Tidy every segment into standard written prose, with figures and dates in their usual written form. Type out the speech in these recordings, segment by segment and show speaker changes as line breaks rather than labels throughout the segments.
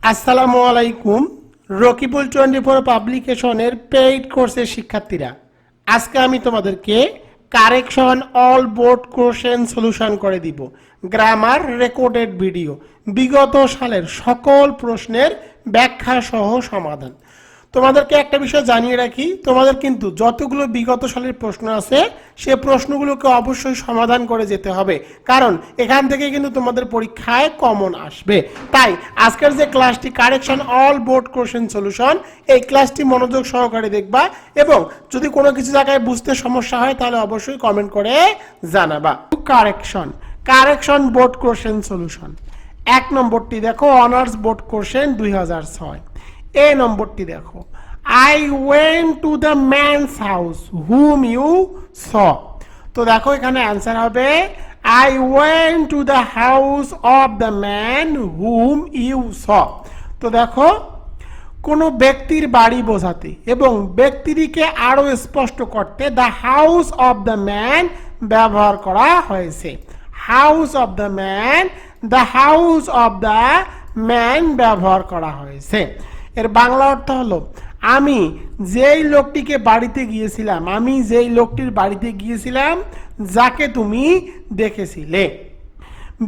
আসসালামু আলাইকুম। রকিবুল 24 পাবলিকেশনের পেইড কোর্সের শিক্ষার্থীরা, আজকে আমি তোমাদেরকে correction all board question solution করে দিব। গ্রামার রেকর্ডেড ভিডিও, বিগত সালের সকল প্রশ্নের ব্যাখ্যা সহ সমাধান। তোমাদেরকে একটা বিষয় জানিয়ে রাখি, তোমাদের কিন্তু যতগুলো বিগত সালের প্রশ্ন আছে সে প্রশ্নগুলোকে অবশ্যই সমাধান করে যেতে হবে, কারণ এখান থেকে কিন্তু তোমাদের পরীক্ষায় কমন আসবে। তাই আজকের যে ক্লাসটি correction all board question solution, এই ক্লাসটি মনোযোগ সহকারে দেখবা এবং যদি কোনো কিছু জায়গায় বুঝতে সমস্যা হয় তাহলে অবশ্যই কমেন্ট করে জানাবা। Correction board question solution. 1 নম্বরটি দেখো, অনার্স বোর্ড কোশ্চেন 2006। এ নম্বরটি দেখো, I went to the man's house whom you saw। তো দেখো এখানে অ্যান্সার হবে I went to the house of the man whom you saw। তো দেখো কোনো ব্যক্তির বাড়ি বোঝাতে এবং ব্যক্তিটিকে আরো স্পষ্ট করতে the house of the man ব্যবহার করা হয়েছে। House of the man, the house of the man ব্যবহার করা হয়েছে। এর বাংলা অর্থ হলো আমি যেই লোকটিকে বাড়িতে গিয়েছিলাম, আমি যেই লোকটির বাড়িতে গিয়েছিলাম যাকে তুমি দেখেছিলে।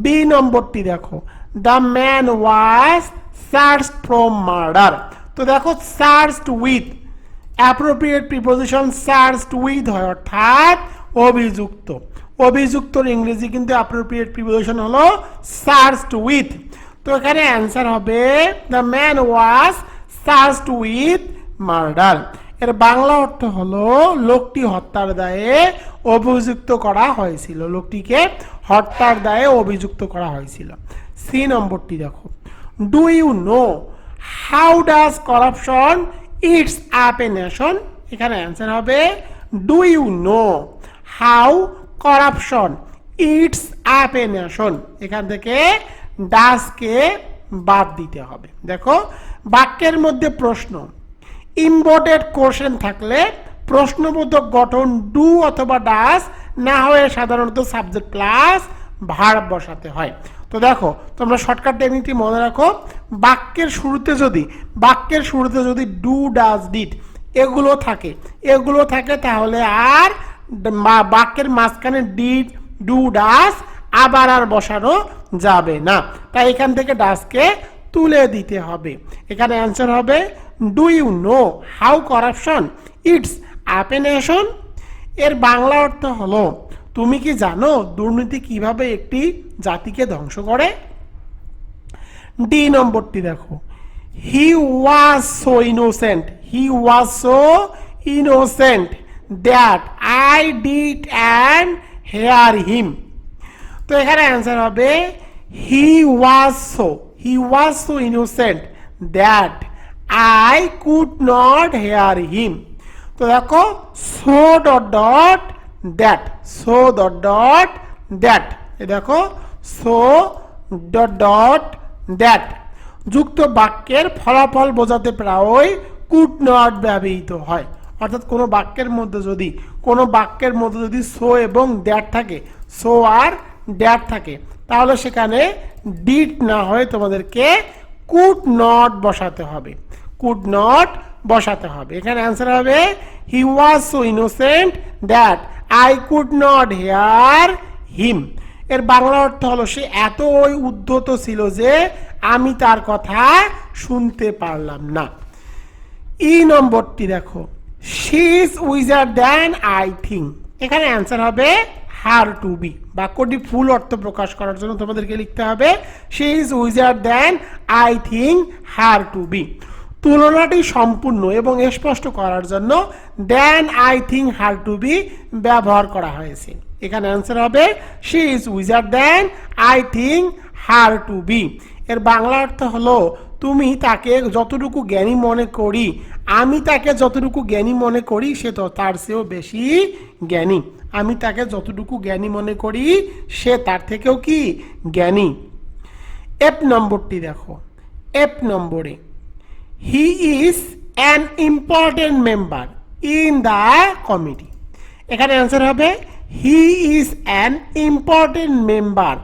বি নম্বরটি দেখো, the man was searched from murder. তো দেখো searched with appropriate preposition searched with হয়, অর্থাৎ অভিযুক্ত। অভিযুক্তর ইংরেজি কিন্তু অ্যাপ্রোপ্রিয়েট প্রিপোজিশন হলো সার্চড উইথ। তো এখানে অ্যান্সার হবে the man was searched with murder. এর বাংলা অর্থ হলো লোকটি হত্যার দায়ে অভিযুক্ত করা হয়েছিল, লোকটিকে হত্যার দায়ে অভিযুক্ত করা হয়েছিল। সি নম্বরটি দেখো, do you know how does corruption eats up a nation. এখানে অ্যান্সার হবে do you know how corruption eats up a nation. এখান থেকে ডাজকে বাদ দিতে হবে। দেখো বাক্যের মধ্যে প্রশ্ন, ইম্পোর্টেড কোশ্চেন থাকলে প্রশ্নবোধক গঠন ডু অথবা ডাজ না হয়ে সাধারণত সাবজেক্ট প্লাস ভার্ব বসাতে হয়। তো দেখো তোমরা শর্টকাট টেকনিকটি মনে রাখো, বাক্যের শুরুতে যদি ডু ডাজ ডিড এগুলো থাকে তাহলে আর বাক্যের মাঝখানে ডিড ডু ডাজ আবার আর বসানো যাবে না, তাই এখান থেকে ডাজকে তুলে দিতে হবে। এখানে অ্যান্সার হবে do you know how corruption eats up a nation. এর বাংলা অর্থ হলো তুমি কি জানো দুর্নীতি কিভাবে একটি জাতিকে ধ্বংস করে। ডি নম্বরটি দেখো, he was so innocent that I did and hear him. তো এখানে অ্যান্সার হবে he was so innocent that I could not hear him. তো দেখো সো দ্যাট দেখো সো দ্যাট যুক্ত বাক্যের ফলাফল বোঝাতে প্রায়ই কুড নট ব্যবহৃত হয়। অর্থাৎ কোনো বাক্যের মধ্যে যদি সো এবং দ্যাট থাকে, সো আর দ্যাট থাকে, তাহলে সেখানে ডিড না হয়ে তোমাদেরকে কুড নট বসাতে হবে। এখানে অ্যান্সার হবে he was so innocent that I could not hear him. এর বাংলা অর্থ হলো সে এতই উদ্ধত ছিল যে আমি তার কথা শুনতে পারলাম না। ই নম্বরটি দেখো, she is wiser than I think. এখানে অ্যান্সার হবে হার টু বি। বাক্যটি ফুল অর্থ প্রকাশ করার জন্য তোমাদেরকে লিখতে হবে she is wiser than I think her to be. তুলনাটি সম্পূর্ণ এবং স্পষ্ট করার জন্য than I think her to be ব্যবহার করা হয়েছে। এখানে অ্যান্সার হবে she is wiser than I think her to be. এর বাংলা অর্থ হলো তুমি তাকে যতটুকু জ্ঞানী মনে করি, আমি তাকে যতটুকু জ্ঞানী মনে করি সে তো তার চেয়েও বেশি জ্ঞানী। আমি তাকে যতটুকু জ্ঞানী মনে করি সে তার থেকেও কি জ্ঞানী। এফ নম্বরটি দেখো, এফ নম্বরে he is an important member in the committee. এখানে অ্যান্সার হবে he is an important member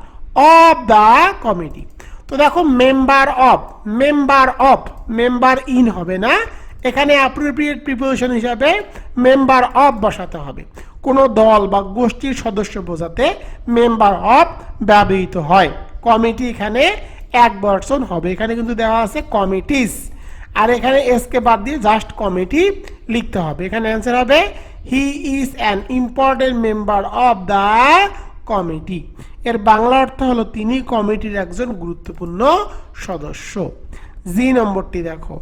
of the committee. তো দেখো মেম্বার ইন হবে না, এখানে অ্যাপ্রোপ্রিয়েট প্রিপোজিশন হিসাবে মেম্বার অফ বসাতে হবে। কোনো দল বা গোষ্ঠীর সদস্য বোঝাতে মেম্বার অফ ব্যবহৃত হয়। কমিটি এখানে এক পারসন হবে, এখানে কিন্তু দেওয়া আছে কমিটিস, আর এখানে এসকে বাদ দিয়ে জাস্ট কমিটি লিখতে হবে। এখানে অ্যান্সার হবে he is an important member of the committee. এর বাংলা অর্থ হলো তিনি কমিটির একজন গুরুত্বপূর্ণ সদস্য। জি নম্বরটি দেখো,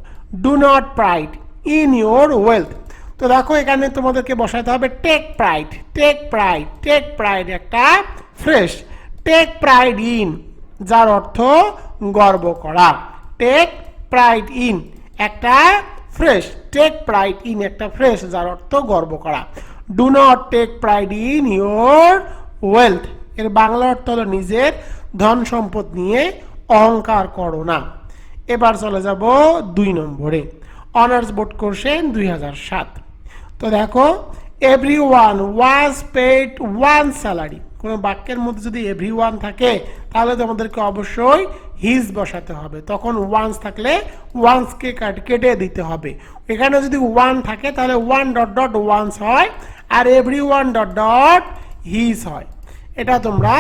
do not pride in your wealth. তো দেখো এখানে তোমাদেরকে বসাতে হবে টেক প্রাইড একটা ফ্রেশ, টেক প্রাইড ইন যার অর্থ গর্ব করা, টেক প্রাইড ইন একটা ফ্রেশ, টেক প্রাইড ইন একটা ফ্রেশ যার অর্থ গর্ব করা। Do not take pride in your wealth, এর বাংলা অর্থ হলো নিজের ধন সম্পদ নিয়ে অহংকার করো না। এবার চলে যাব 2 নম্বরে, অনার্স বোর্ড কোশ্চেন 2007। তো দেখো everyone was paid one salary, কোনো বাক্যের মধ্যে যদি এভরিওয়ান থাকে তাহলে তোমাদেরকে অবশ্যই হিজ বসাতে হবে, তখন ওয়ান্স থাকলে ওয়ান্সকে কেটে দিতে হবে। এখানে যদি ওয়ান থাকে তাহলে ওয়ান ডট ডট ওয়ান্স হয়, আর এভরিওয়ান ডট ডট হিজ হয়। এটা তোমরা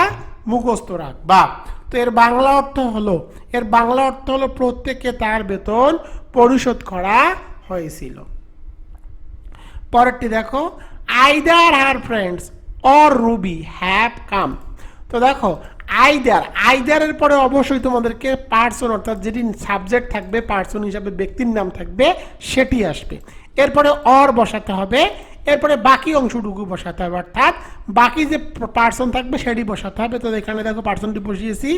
মুখস্থ রাখবা। তো এর বাংলা অর্থ হলো প্রত্যেককে তার বেতন পরিশোধ করা হয়েছিল। পরেরটি দেখো, either her friends or Ruby have come. তো দেখো আইদারের পরে অবশ্যই তোমাদেরকে পার্সন, অর্থাৎ যেটি সাবজেক্ট থাকবে পার্সন হিসাবে ব্যক্তির নাম থাকবে সেটি আসবে, এরপরে অর বসাতে হবে, এরপরে বাকি অংশটুকু বসাতে হবে, অর্থাৎ বাকি যে পার্সন থাকবে সেটি বসাতে হবে। তো এখানে দেখো পার্সনটি বসিয়েছি,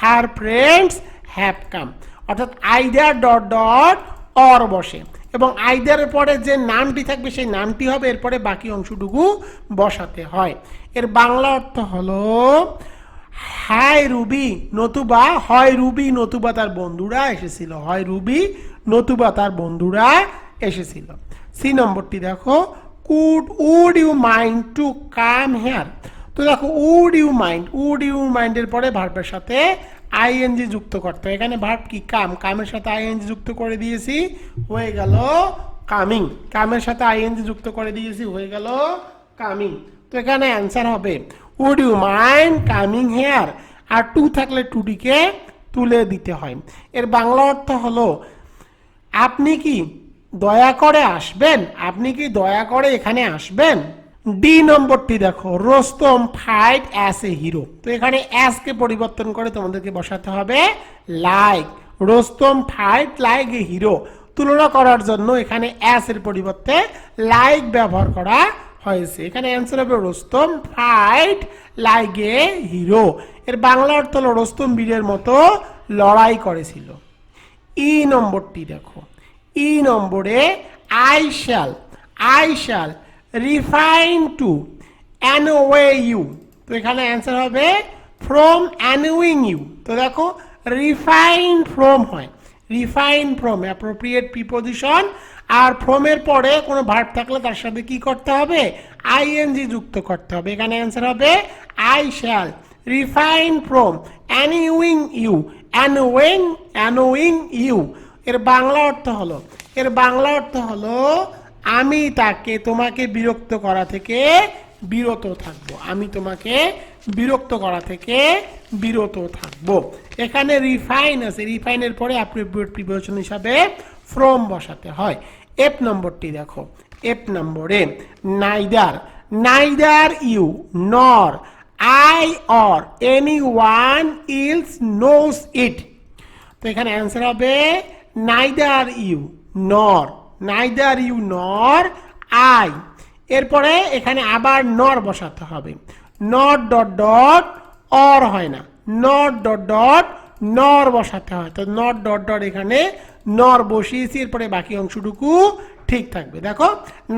হার ফ্রেন্ডস হ্যাভ কাম, অর্থাৎ আইদার ডট ডট অর বসে, এবং আইদারের পরে যে নামটি থাকবে সেই নামটি হবে, এরপরে বাকি অংশটুকু বসাতে হয়। এর বাংলা অর্থ হলো হাই রুবি নতুবা হয় রুবি নতুবা তার বন্ধুরা এসেছিল, হয় রুবি নতুবা তার বন্ধুরা এসেছিল। সি নম্বরটি দেখো, would you mind to come here. তো দেখো উড ইউ মাইন্ডের পরে ভার্বের সাথে আইএনজি যুক্ত করতে হয়। এখানে ভার্ব কি কামের সাথে আইএনজি যুক্ত করে দিয়েছি, হয়ে গেল কামিং, কামের সাথে আইএনজি যুক্ত করে দিয়েছি, হয়ে গেল কামিং। তো এখানে অ্যান্সার হবে would you mind coming here, আর টু থাকলে টুটিকে তুলে দিতে হয়। এর বাংলা অর্থ হলো আপনি কি দয়া করে আসবেন, আপনি কি দয়া করে এখানে আসবেন। ডি নম্বরটি দেখো, Rostam fight as a hero. তো এখানে অ্যাজকে পরিবর্তন করে তোমাদেরকে বসাতে হবে like, Rostam fight like a hero. তুলনা করার জন্য এখানে অ্যাজ এর পরিবর্তে লাইক ব্যবহার করা হয়েছে। এখানে অ্যান্সার হবে Rostam fight like a hero. এর বাংলা অর্থ হলো রোস্তম বীরের মতো লড়াই করেছিল। ই নম্বরটি দেখো, ই নম্বরে I shall refrain to annoy you. তো এখানে অ্যান্সার হবে ফ্রম অ্যানোয়িং ইউ। তো দেখো রিফাইন ফ্রম হয়, রিফাইন ফ্রম অ্যাপ্রোপ্রিয়েট প্রিপোজিশন, আর ফ্রমের পরে কোনো ভার্ব থাকলে তার সাথে কি করতে হবে, আইএনজি যুক্ত করতে হবে। এখানে অ্যান্সার হবে I shall refine from annoying you. এর বাংলা অর্থ হলো আমি তোমাকে বিরক্ত করা থেকে বিরত থাকবো, আমি তোমাকে বিরক্ত করা থেকে বিরত থাকবো। এখানে রিফাইন আছে, রিফাইনের পরে অ্যাপ্রোপ্রিয়েট প্রিপোজিশন হিসাবে ফ্রম বসাতে হয়। এফ নম্বরটি দেখো, এফ নম্বরে neither you nor I or anyone else knows it. তো এখানে অ্যান্সার হবে নাইদার ইউ নর আই, এরপরে এখানে আবার নর বসাতে হবে, নট ডট ডট অর হয় না, নট ডট ডট নর বসাতে হয়। তো নট ডট ডট এখানে নর বসিয়েছি, এরপরে বাকি অংশটুকু ঠিক থাকবে। দেখো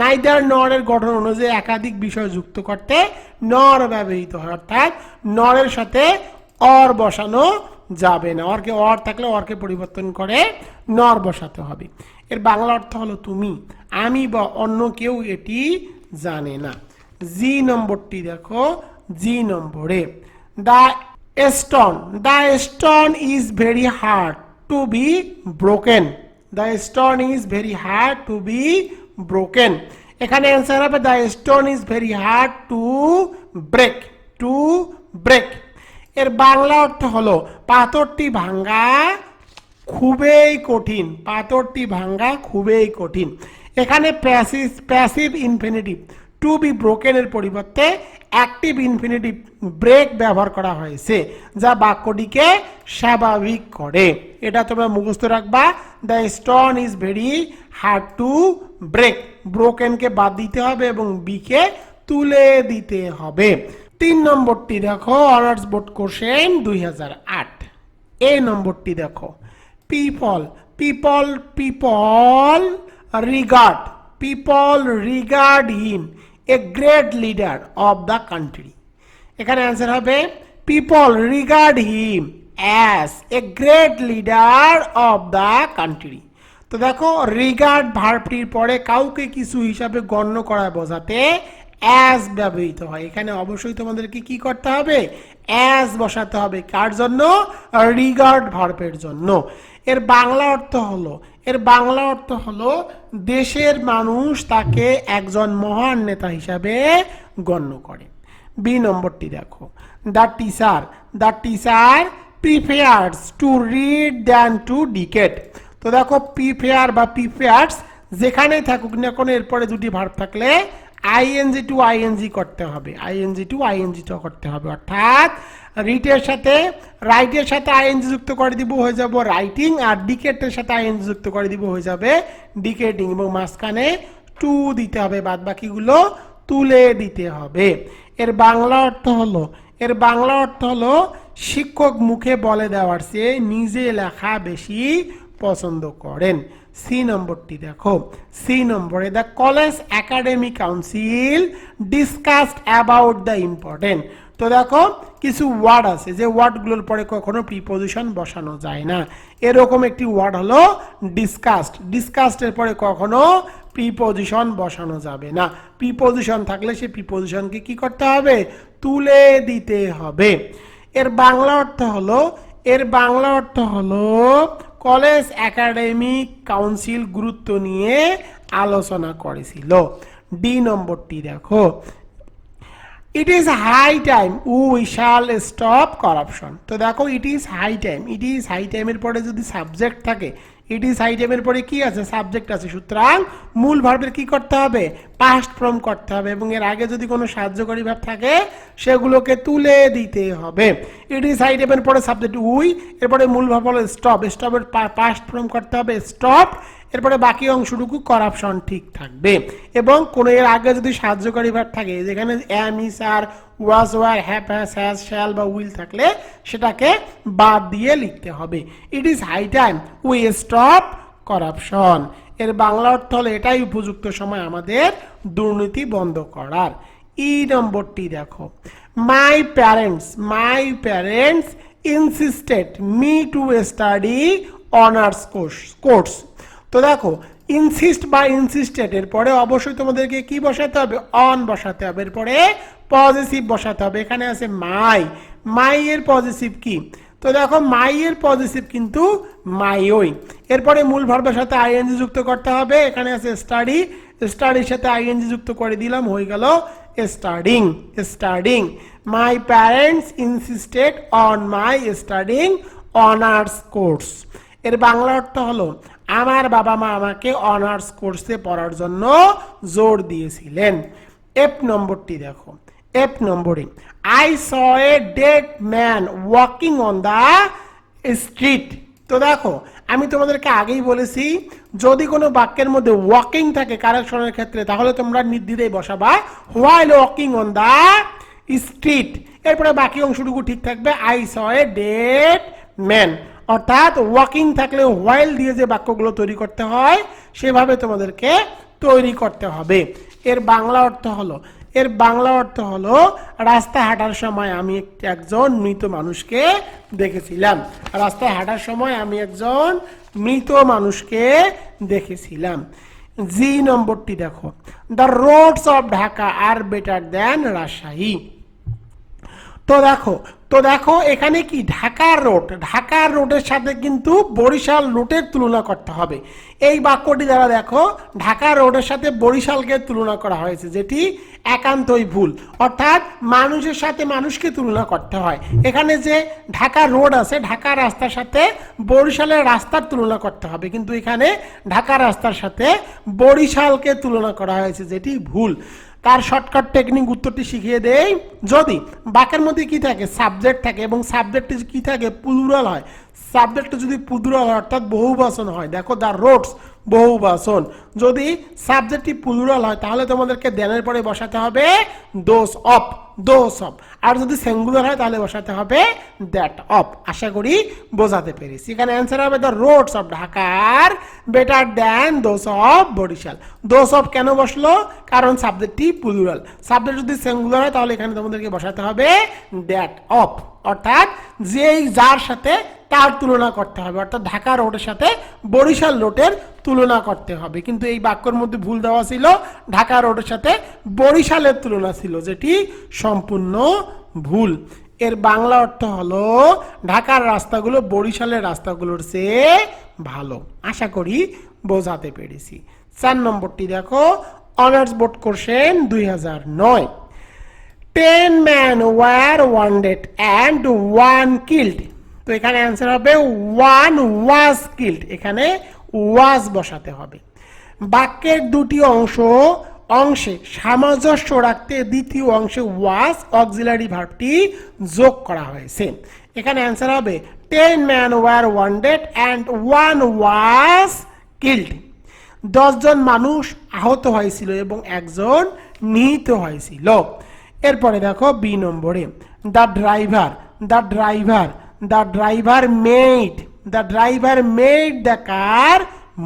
নাইদার নরের গঠন অনুযায়ী একাধিক বিষয় যুক্ত করতে নর ব্যবহৃত হয়, অর্থাৎ নরের সাথে অর বসানো যাবে না, অর থাকলে অরকে পরিবর্তন করে নর বসাতে হবে। এর বাংলা অর্থ হলো তুমি, আমি বা অন্য কেউ এটি জানে না। জি নম্বরটি দেখো, জি নম্বরে the stone is very hard to be broken, the stone is very hard to be broken. এখানে অ্যান্সার হবে the stone is very hard to break, to break. এর বাংলা অর্থ হলো পাথরটি ভাঙ্গা খুবই কঠিন, পাথরটি ভাঙ্গা খুবই কঠিন। এখানে প্যাসিভ ইনফিনিটিভ টু বি ব্রোকেনের পরিবর্তে অ্যাক্টিভ ইনফিনিটিভ ব্রেক ব্যবহার করা হয়েছে, যা বাক্যটিকে স্বাভাবিক করে। এটা তোমরা মুখস্থ রাখবা, the stone is very hard to break, ব্রোকেনকে বাদ দিতে হবে এবং বিকে তুলে দিতে হবে। 3 নম্বরটি দেখো, অনার্স বোর্ড কোশ্চেন 2008। এই নম্বরটি দেখো, people people people regard, people regard him a great leader of the country. এখানে অ্যান্সার হবে people regard him as a great leader of the country. তো দেখো, রিগার্ড ভার্বটির পরে কাউকে কিছু হিসাবে গণ্য করা বোঝাতে অ্যাজ ব্যবহৃত হয়। এখানে অবশ্যই তোমাদেরকে কি করতে হবে? অ্যাজ বসাতে হবে। কার জন্য? রিগার্ড ভার্বের জন্য। এর বাংলা অর্থ হলো, এর বাংলা অর্থ হলো দেশের মানুষ তাকে একজন মহান নেতা হিসাবে গণ্য করে। বি নম্বরটি দেখো, the teacher prefers to read than to dictate. তো দেখো, প্রিফেয়ার বা প্রিফেয়ার্স যেখানেই থাকুক না কোনো, এরপরে দুটি ভার্ব থাকলে আইএনজি টু আইএনজি করতে হবে, আইএনজি টু আইএনজি করতে হবে। অর্থাৎ রিটের সাথে, রাইটের সাথে আইএনজি যুক্ত করে দিব, হয়ে যাব রাইটিং, আর ডিকেটের সাথে আইএনজি যুক্ত করে দিব, হয়ে যাবে ডিকেটিং, এবং মাঝখানে টু দিতে হবে, বাদ বাকিগুলো তুলে দিতে হবে। এর বাংলা অর্থ হলো, এর বাংলা অর্থ হলো শিক্ষক মুখে বলে দেওয়ার চেয়ে নিজে লেখা বেশি পছন্দ করেন। সি নম্বরটি দেখো, সি নম্বরে the college academic council discussed about the important. তো দেখো, কিছু ওয়ার্ড আছে যে ওয়ার্ডগুলোর পরে কখনো প্রিপোজিশন বসানো যায় না। এরকম একটি ওয়ার্ড হলো ডিসকাসড। ডিসকাসডের পরে কখনো প্রিপোজিশন বসানো যাবে না। প্রিপোজিশন থাকলে সেই প্রিপোজিশনকে কি করতে হবে? তুলে দিতে হবে। এর বাংলা অর্থ হলো, এর বাংলা অর্থ হলো কলেজ একাডেমিক কাউন্সিল গুরুত্ব নিয়ে আলোচনা করেছিল। ডি নম্বরটি দেখো, it is high time we shall stop corruption. তো দেখো, it is high time, it is high টাইমের পরে যদি সাবজেক্ট থাকে, ইট ইজ হাই টাইমের পরে কি আছে? সাবজেক্ট আছে। সুতরাং মূল ভার্বের কি করতে হবে? পাস্ট ফর্ম করতে হবে, এবং এর আগে যদি কোনো সাহায্যকারী ভার্ব থাকে সেগুলোকে তুলে দিতে হবে। ইট ইজ হাই টাইমের পরে সাবজেক্ট উই, এরপরে মূল ভার্ব হলো স্টপ, স্টপের পাস্ট ফর্ম করতে হবে স্টপ, এরপরে বাকি অংশটুকু করাপশন ঠিক থাকবে। এবং কোনো এর আগে যদি সাহায্যকারী ভার্ব থাকে, যেখানে am, is, are, was, were, have, has, shall বা উইল থাকলে সেটাকে বাদ দিয়ে লিখতে হবে। It is high time we stop corruption. এর বাংলা অর্থ হলো এটাই উপযুক্ত সময় আমাদের দুর্নীতি বন্ধ করার। ই নম্বরটি দেখো, my parents insisted me to study honours course. তো দেখো, ইনসিস্ট বা ইনসিস্টেড এর পরে অবশ্যই তোমাদেরকে কি বসাতে হবে? অন বসাতে হবে, এরপরে পজিটিভ বসাতে হবে। এখানে আছে মাই, মাই এর পজিটিভ কি? তো দেখো, মাই এর পজিটিভ কিন্তু মাইওই। এরপরে মূল ভার্বের সাথে আইএনজি যুক্ত করতে হবে। এখানে আছে স্টাডি, স্টাডির সাথে আইএনজি যুক্ত করে দিলাম, হয়ে গেল studying, studying. My parents insisted on my studying honours course. এর বাংলা অর্থ হলো আমার বাবা মা আমাকে অনার্স কোর্সে পড়ার জন্য জোর দিয়েছিলেন। এফ নম্বরটি দেখো, এফ নম্বরে I saw a dead man walking on the street. তো দেখো, আমি তোমাদেরকে আগেই বলেছি যদি কোনো বাক্যের মধ্যে ওয়াকিং থাকে কারেকশনের ক্ষেত্রে, তাহলে তোমরা নির্দ্বিধায় বসাবা while walking on the street, এরপরে বাকি অংশটুকু ঠিক থাকবে I saw a dead man. অর্থাৎ ওয়াকিং থাকলে হোয়াইল দিয়ে যে বাক্যগুলো তৈরি করতে হয় সেভাবে তোমাদেরকে তৈরি করতে হবে। এর বাংলা অর্থ হলো, এর বাংলা অর্থ হলো রাস্তায় হাঁটার সময় আমি একজন মৃত মানুষকে দেখেছিলাম। রাস্তায় হাঁটার সময় আমি একজন মৃত মানুষকে দেখেছিলাম। জি নম্বরটি দেখো, the roads of Dhaka are better than Rajshahi. তো দেখো এখানে কি ঢাকা রোডের সাথে কিন্তু বরিশাল রুটের তুলনা করতে হবে। এই বাক্যটি দ্বারা দেখো ঢাকা রোডের সাথে বরিশালকে তুলনা করা হয়েছে, যেটি একান্তই ভুল। অর্থাৎ মানুষের সাথে মানুষকে তুলনা করতে হয়। এখানে যে ঢাকা রোড আছে, ঢাকা রাস্তার সাথে বরিশালের রাস্তার তুলনা করতে হবে, কিন্তু এখানে ঢাকা রাস্তার সাথে বরিশালকে তুলনা করা হয়েছে, যেটি ভুল। তার শর্টকাট টেকনিক উত্তরটি শিখিয়ে দেই। যদি বাক্যের মধ্যে কি থাকে, সাবজেক্ট থাকে, এবং সাবজেক্টটি কি থাকে, প্লুরাল হয়। সাবজেক্টটা যদি প্লুরাল হয় অর্থাৎ বহুবচন হয়, দেখো দ্য রোডস বহুবচন। যদি সাবজেক্টটি প্লুরাল হয় তাহলে তোমাদেরকে দেনের পরে বসাতে হবে দোজ অফ। আর যদি সিঙ্গুলার হয় তাহলে বসাতে হবে দ্যাট অফ। আশা করি বোঝাতে পেরেছি। এখানে অ্যান্সার হবে the roads of Dhaka are better than those of Barishal. Those of কেন বসলো? কারণ সাবজেক্টটি প্লুরাল। সাবজেক্ট যদি সিঙ্গুলার হয় তাহলে এখানে তোমাদেরকে বসাতে হবে দ্যাট অফ, অর্থাৎ যেই যার সাথে তার তুলনা করতে হবে, অর্থাৎ ঢাকা রোডের সাথে বরিশাল রোডের তুলনা করতে হবে। কিন্তু এই বাক্যের মধ্যে ভুল দেওয়া ছিল, ঢাকা রোডের সাথে বরিশালের তুলনা ছিল, যেটি সম্পূর্ণ ভুল। এর বাংলা অর্থ হলো ঢাকার রাস্তাগুলো বরিশালের রাস্তাগুলোর চেয়ে ভালো। আশা করি বোঝাতে পেরেছি। 4 নম্বরটি দেখো, honours board question 2009। 10 men were wounded and 1 killed। তো এখানে অ্যান্সার হবে 1 was killed। এখানে was বসাতে হবে। বাক্যের দুটি অংশে সামঞ্জস্য রাখতে দ্বিতীয় অংশে was অক্সিলারি ভার্বটি যোগ করা হয়েছে। এখানে অ্যান্সার হবে 10 men were wounded and 1 was killed। 10 জন মানুষ আহত হয়েছিল এবং 1 জন নিহত হয়েছিল। এরপরে দেখো বি নম্বরে, the driver made the car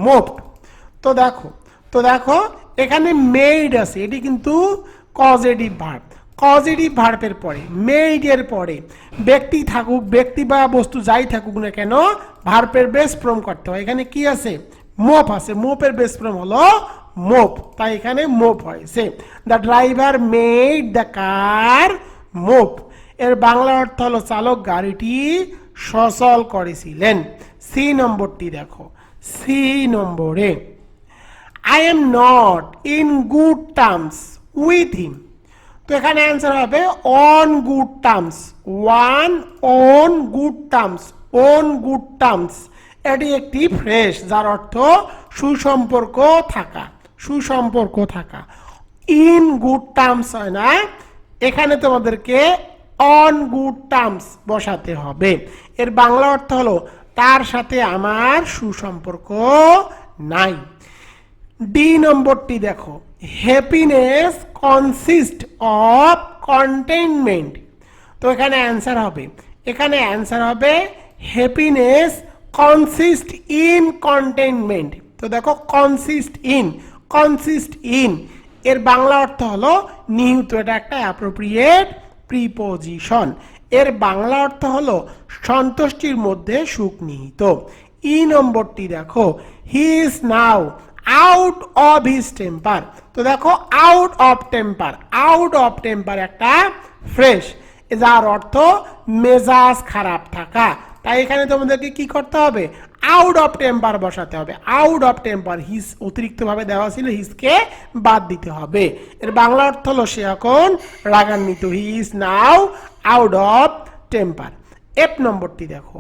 moved. তো দেখো এখানে মেড আছে, এটি কিন্তু কজেটিভ ভার্বের পরে, মেডের পরে ব্যক্তি থাকুক, ব্যক্তি বা বস্তু যাই থাকুক না কেন, ভার্বের বেস ফর্ম করতে হয়। এখানে কি আছে? মুভ আছে। মুভের বেস ফর্ম হলো মুভ, তাই এখানে মুভ হয়েছে। The driver made the car move. এর বাংলা অর্থ হলো চালক গাড়িটি সচল করেছিলেন। সি নম্বরটি দেখো, সি নম্বরে, I am not in good terms with him. তো এখানে অ্যান্সার হবে on good terms. On good terms এটি একটি ফ্রেজ যার অর্থ সুসম্পর্ক থাকা। ইন গুড টার্মস হয় না, এখানে তোমাদেরকে অন গুড টার্মস বসাতে হবে। এর বাংলা অর্থ হলো তার সাথে আমার সুসম্পর্ক নাই। ডি নম্বরটি দেখো, হ্যাপিনেস কনসিস্ট অফ কন্টেইনমেন্ট। তো এখানে অ্যান্সার হবে হ্যাপিনেস কনসিস্ট ইন কন্টেইনমেন্ট। তো দেখো কনসিস্ট ইন এর বাংলা অর্থ হলো নিহিত। এটা একটা অ্যাপ্রোপ্রিয়েট প্রিপোজিশন। এর বাংলা অর্থ হলো সন্তুষ্টির মধ্যে সুখ নিহিত। ই নম্বরটি দেখো, he is now out of his temper. তো দেখো আউট অফ টেম্পার একটা ফ্রেশ, যার অর্থ মেজাজ খারাপ থাকা। তাই এখানে তোমাদেরকে কি করতে হবে? আউট অফ টেম্পার বসাতে হবে। আউট অফ টেম্পার, হিজ অতিরিক্তভাবে দেওয়া ছিল, হিজকে বাদ দিতে হবে। এর বাংলা অর্থ হলো সে এখন রাগান্বিত। He is now out of temper. F নম্বরটি দেখো,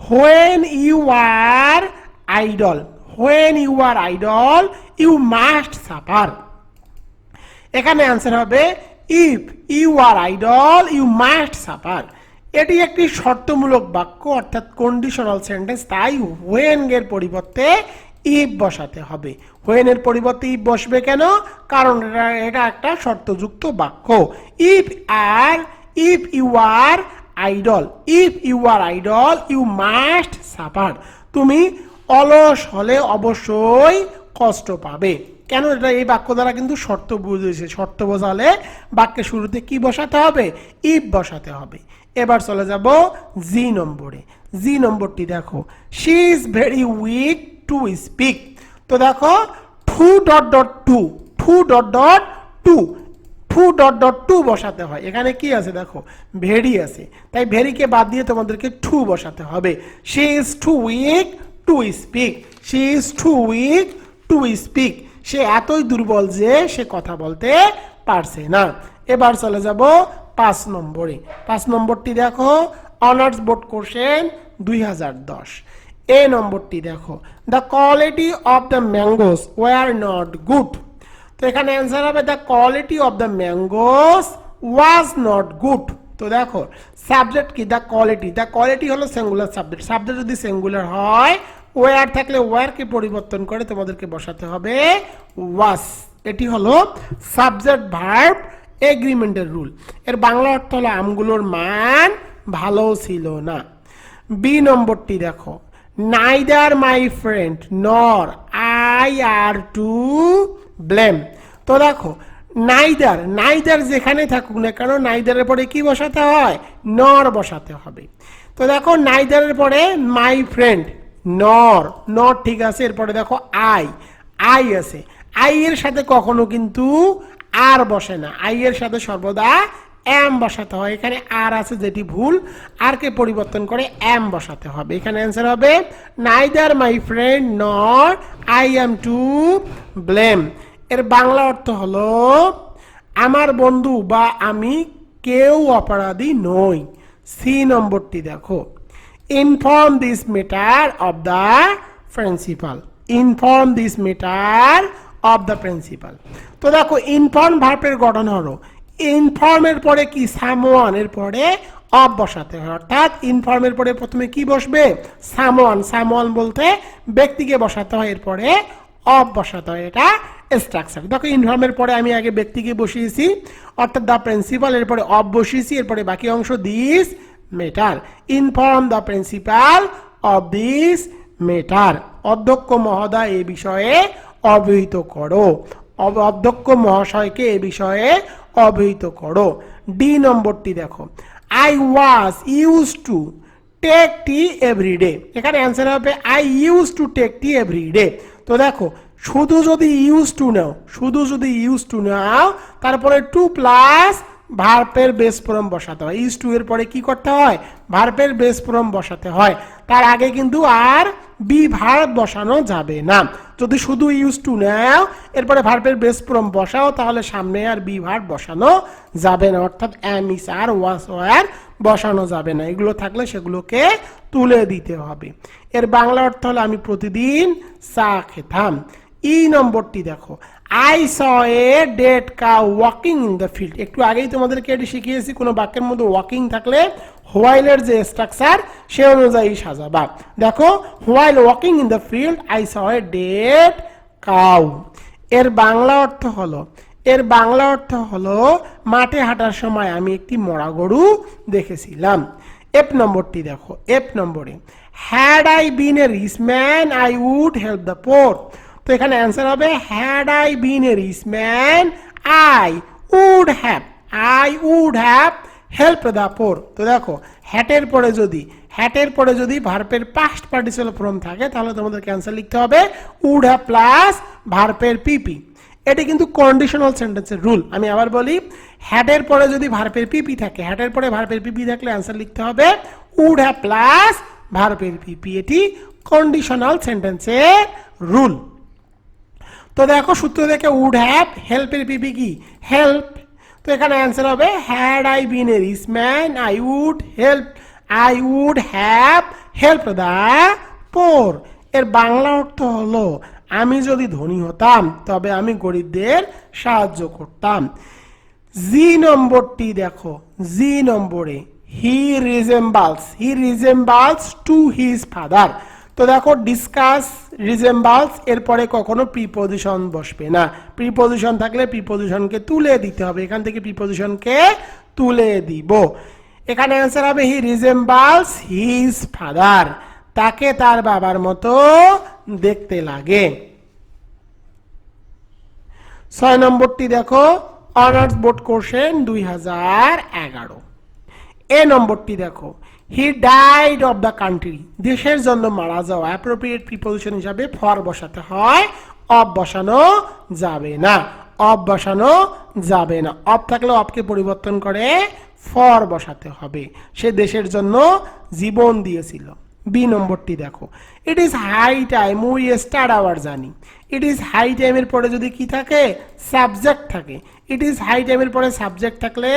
when you are idle you must suffer. এখানে অ্যান্সার হবে if you are idle you must suffer. এটি একটি শর্তমূলক বাক্য, অর্থাৎ কন্ডিশনাল সেন্টেন্স, তাই হোয়েন এর পরিবর্তে ইফ বসাতে হবে। হোয়েন এর পরিবর্তে ইফ বসবে কেন? কারণ এটা একটা শর্তযুক্ত বাক্য। If you are idle you must suffer. তুমি অলস হলে অবশ্যই কষ্ট পাবে। কেন? এটা এই বাক্য দ্বারা কিন্তু শর্ত বুঝেছে। শর্ত বোঝালে বাক্যের শুরুতে কি বসাতে হবে? ইফ বসাতে হবে। এবার চলে যাব জি নম্বরে। জি নম্বরটি দেখো, she is very weak to speak. তো দেখো to to dot dot to বসাতে হয়। এখানে কি আছে দেখো, ভেরি আছে, তাই ভেরিকে বাদ দিয়ে তোমাদেরকে টু বসাতে হবে। She is too weak to speak, she is too weak to speak, সে এতই দুর্বল যে সে কথা বলতে পারছে না। এবার চলে যাব 5 নম্বরে। 5 নম্বরটি দেখো, অনার্স বোর্ড কোশ্চেন 2010। এ নম্বরটি দেখো, the quality of the mangoes were not good. তো এখানে অ্যান্সার হবে the quality of the mangoes was not good. তো দেখো সাবজেক্ট কি, দ্য কোয়ালিটি, দ্য কোয়ালিটি হলো সিঙ্গুলার সাবজেক্ট, সাবজেক্ট যদি সিঙ্গুলার হয় ওয়ার থাকলে ওয়ারকে পরিবর্তন করে তোমাদেরকে বসাতে হবে ওয়াজ। এটি হলো সাবজেক্ট ভার্ব এগ্রিমেন্টের রুল। এর বাংলা অর্থ হলো আমগুলোর মান ভালো ছিল না। বি নম্বরটি দেখো, neither my friend nor I are to blame. তো দেখো নাইদার, নাইদার যেখানে থাকুক না কেন নাইদারের পরে কি বসাতে হয়, নর বসাতে হবে। তো দেখো নাইদারের পরে মাই ফ্রেন্ড, নর, নর ঠিক আছে। এরপরে দেখো আই, আই আছে, আই এর সাথে কখনো কিন্তু আর বসে না, আই এর সাথে সর্বদা এম বসাতে হয়। এখানে আর আছে যেটি ভুল, আর কে পরিবর্তন করে এম বসাতে হবে। এখানে অ্যান্সার হবে neither my friend nor I am to blame. এর বাংলা অর্থ হলো আমার বন্ধু বা আমি কেউ অপরাধী নই। সি নম্বরটি দেখো, inform this matter of the principal, inform this matter of the principal. তো দেখো ইনফর্ম ভার্বের গঠন হলো ইনফর্মের পরে কি সামওয়ান, এর পরে অফ বসাতে হয়, অর্থাৎ ইনফর্মের পরে প্রথমে কি বসবে সামওয়ান, সামওয়ান বলতে ব্যক্তিকে বসাতে হয়, এরপরে অফ বসাতে হয়, এটা স্ট্রাকচার। দেখো ইনফর্মের পরে আমি আগে ব্যক্তিকে বসিয়েছি অর্থাৎ দ্য প্রিন্সিপাল, এরপরে অফ বসিয়েছি, এরপরে বাকি অংশ this matter, inform the principal of this matter. অধ্যক্ষ মহোদয় এ বিষয়ে অবহিত করো, অধ্যক্ষ মহাশয়কে এ বিষয়ে অবহিত করো। ডি নম্বরটি দেখো, I was use to take tea every day. এখানে অ্যান্সার হবে I use to take tea every day. তো দেখো শুধু যদি ইউজ টু নাও, শুধু যদি ইউজ টু নাও তারপরে টু প্লাস ভার্বের বেস ফর্ম বসাতে হয়। ইউজ টু এর পরে কি করতে হয়, ভার্বের বেস ফর্ম বসাতে হয়, তার আগে কিন্তু আর বি ভার্ব বসানো যাবে না। যদি শুধু ইউজ টু নাও এরপরে ভার্বের বেস ফর্ম বসাও তাহলে সামনে আর বি ভার্ব বসানো যাবে না, অর্থাৎ M is R was war বসানো যাবে না। এগুলো থাকলে সেগুলোকে তুলে দিতে হবে। এর বাংলা অর্থ হলো আমি প্রতিদিন চা খেতাম। ই নম্বরটি দেখো, I saw a dead cow walking in the field. একটু আগেই তোমাদেরকে এটি শিখিয়েছি, কোনো বাক্যের মধ্যে ওয়াকিং থাকলে হোয়াইলের যে স্ট্রাকচার সে অনুযায়ী সাজাবা। দেখো while walking in the field I saw a dead cow. এর বাংলা অর্থ হলো, এর বাংলা অর্থ হলো মাঠে হাঁটার সময় আমি একটি মরা গরু দেখেছিলাম। এফ নম্বরটি দেখো, এফ নম্বরে had I been a rich man I would help the poor. তো এখানে অ্যান্সার হবে had I been a rich man I would have, I would have help the poor. তো দেখো হ্যাটের পরে যদি, হ্যাটের পরে যদি ভার্বের পাস্ট পার্টিসিপাল ফর্ম থাকে তাহলে তোমাদের ক্যান্সার লিখতে হবে উড হ্যাভ প্লাস ভার্বের পিপি। এটি কিন্তু কন্ডিশনাল সেন্টেন্সের রুল। আমি আবার বলি, হ্যাডের পরে যদি ভার্বের পিপি থাকে, হ্যাডের পরে ভার্বের পিপি থাকলে অ্যান্সার লিখতে হবে উড হ্যাভ প্লাস ভার্বের পিপি। এটি কন্ডিশনাল সেন্টেন্সের রুল। তো দেখো সূত্র দেখে উড হ্যাভ, হেল্পের পিপি কি হেল্প। তো এখানে অ্যান্সার হবে had I been a rich man I would help, I would have help the poor. এর বাংলা অর্থ হলো আমি যদি ধনী হতাম তবে আমি গরিবদের সাহায্য করতাম। জি নম্বরটি দেখো, জি নম্বরে হি রিজেম্বলস টু হিজ ফাদার। তো দেখো ডিসকাস রিজেম্বলস এরপরে কখনো প্রিপোজিশন বসবে না, প্রিপোজিশন থাকলে প্রিপোজিশনকে তুলে দিতে হবে, এখান থেকে প্রিপোজিশনকে তুলে দিব। এখানে অ্যান্সার হবে হি রিজেম্বলস হিজ ফাদার, তাকে তার বাবার মতো দেখতে লাগে। 6 নম্বরটি দেখো, অনার্স বোর্ড কোশ্চেন 2011। এ নম্বরটি দেখো, he died of the country, দেশের জন্য মারা যাওয়া। অ্যাপ্রোপ্রিয়েট প্রিপোজিশন হিসাবে ফর বসাতে হয়, অফ বসানো যাবে না। অফ বসানো যাবে না। অফ থাকলে অফকে পরিবর্তন করে ফর বসাতে হবে। সে দেশের জন্য জীবন দিয়েছিল। বি নম্বরটি দেখো, it is high time we start our journey. It is high টাইমের পরে যদি কি থাকে, সাবজেক্ট থাকে। ইট ইজ হাই টাইমের পরে সাবজেক্ট থাকলে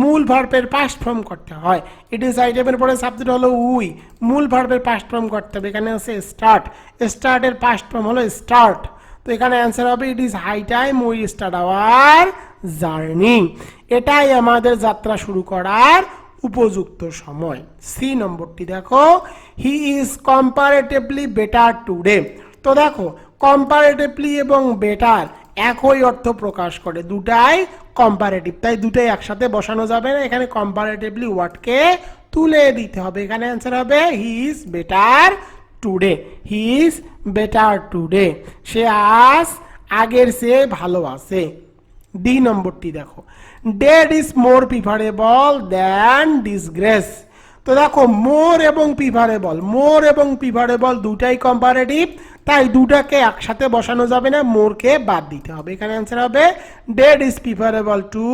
মূল ভার্বের পাস্ট ফর্ম করতে হয়। ইট ইজ হাই টাইমের পরে সাবজেক্ট হলো উই, মূল ভার্বের পাস্ট ফর্ম করতে হবে। এখানে আছে স্টার্ট, স্টার্টের পাস্ট ফর্ম হলো স্টার্ট। তো এখানে অ্যান্সার হবে it is high time we start our journey. এটাই আমাদের যাত্রা শুরু করার উপযুক্ত সময়। সি নম্বরটি দেখো, he is comparatively better today. তো দেখো, কম্পারেটিভলি এবং বেটার একই অর্থ প্রকাশ করে, দুটাই কম্পারেটিভ, তাই দুটাই একসাথে বসানো যাবে না। এখানে কম্পারেটিভলি ওয়ার্ডকে তুলে দিতে হবে। এখানে অ্যান্সার হবে he is better today. He is better today, সে আজ আগের চেয়ে ভালো আছে। ডি নম্বরটি দেখো, death is more preferable than disgrace. তো দেখো, মোর এবং প্রিফারেবল, মোর এবং প্রিফারেবল দুটাই কম্পারেটিভ, তাই দুটাকে একসাথে বসানো যাবে না, মোরকে বাদ দিতে হবে। এখানে অ্যান্সার হবে dead is preferable to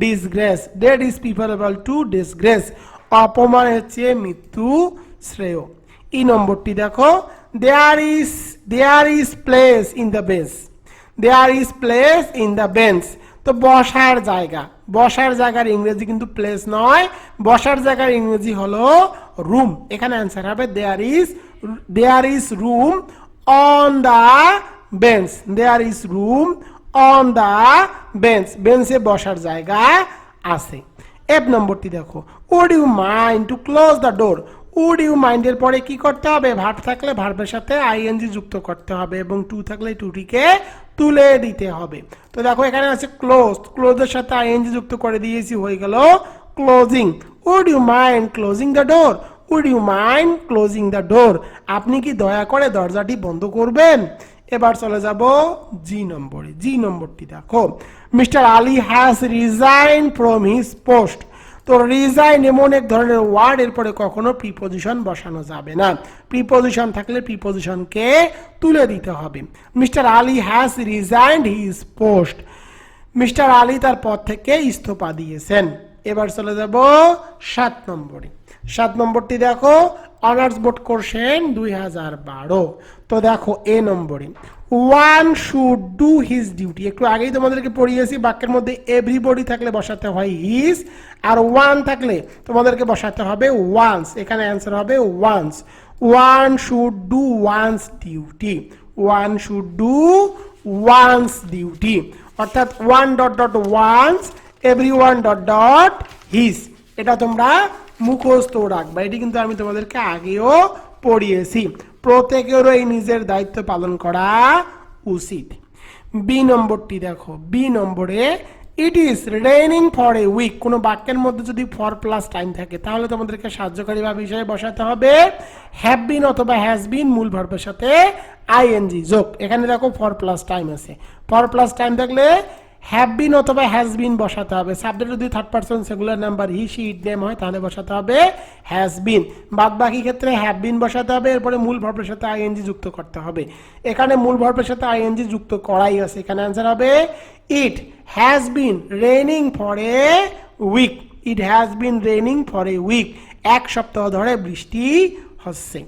disgrace. Dead is preferable to disgrace, অপমানের চেয়ে মৃত্যু শ্রেয়। ই নম্বরটি দেখো, there is place in the bench. There is place in the bench. তো বসার জায়গা, বসার জায়গার ইংরেজি কিন্তু প্লেস নয়, বসার জায়গার ইংরেজি হলো রুম। এখানে অ্যান্সার হবে there is room on the bench. There is room on the bench, বেঞ্চে বসার জায়গা আছে। এফ নম্বরটি দেখো, would you mind to close the door. Would you মাইন্ডের পরে কি করতে হবে, ভার্ব থাকলে ভার্বের সাথে আইএনজি যুক্ত করতে হবে এবং টু থাকলে টুটিকে তুলে দিতে হবে। তো দেখো, এখানে আছে ক্লোজ, ক্লোজের সাথে আইএনজি যুক্ত করে দিয়েছি, হয়ে গেল closing. Would you mind closing the door. Would you mind closing the door, আপনি কি দয়া করে দরজাটি বন্ধ করবেন? এবার চলে যাব জি নম্বরে। জি নম্বরটি দেখো, mister Ali has resign from his post. তো রিজাইন এমন এক ধরনের ওয়ার্ড, এরপরে কখনো প্রিপোজিশন বসানো যাবে না। প্রিপোজিশন থাকলে প্রিপোজিশনকে তুলে দিতে হবে। Mister Ali has resigned his post, mister Ali তার পদ থেকে ইস্তফা দিয়েছেন। এবার চলে যাব 7 নম্বরে। 7 নম্বরটি দেখো, অনার্স বোর্ড কোশ্চেন 2012। তো দেখো, এ নম্বরে one should do his duty. একটু আগেই তোমাদেরকে পড়িয়েছি, বাক্যের মধ্যে এভরিবডি থাকলে বসাতে হয় হিজ, আর ওয়ান থাকলে তোমাদেরকে বসাতে হবে ওয়ান্স। এখানে অ্যান্সার হবে one's. One should do one's duty. One should do one's duty, অর্থাৎ one dot dot one's, everyone dot dot his. এটা তোমরা মুখস্থ রাখবা, এটি কিন্তু আমি তোমাদেরকে আগেও পড়িয়েছি। প্রত্যেকেরও এই নিজের দায়িত্ব পালন করা উচিত। বি নম্বরটি দেখো, বি নম্বরে it is raining for a week. কোনো বাক্যের মধ্যে যদি ফর প্লাস টাইম থাকে তাহলে তোমাদেরকে সাহায্যকারী ভাব হিসেবে বসাতে হবে হ্যাভ বিন অথবা হ্যাজ বিন, মূল ভার্বের সাথে আইএনজি যোগ। এখানে দেখো ফর প্লাস টাইম আছে, ফর প্লাস টাইম থাকলে হ্যাভ বিন অথবা হ্যাজ বিন বসাতে হবে। সাবজেক্ট যদি third person singular number he she it them হয় তাহলে বসাতে হবে হ্যাজ বিন। বাদ বাকি ক্ষেত্রে হ্যাভ বিন বসাতে হবে, এরপরে মূল ভার্বের সাথে আইএনজি যুক্ত করতে হবে। এখানে মূল ভার্বের সাথে আইএনজি যুক্ত করাই আছে। এখানে অ্যান্সার হবে it has been raining for a week. It has been raining for a week, এক সপ্তাহ ধরে বৃষ্টি হচ্ছে।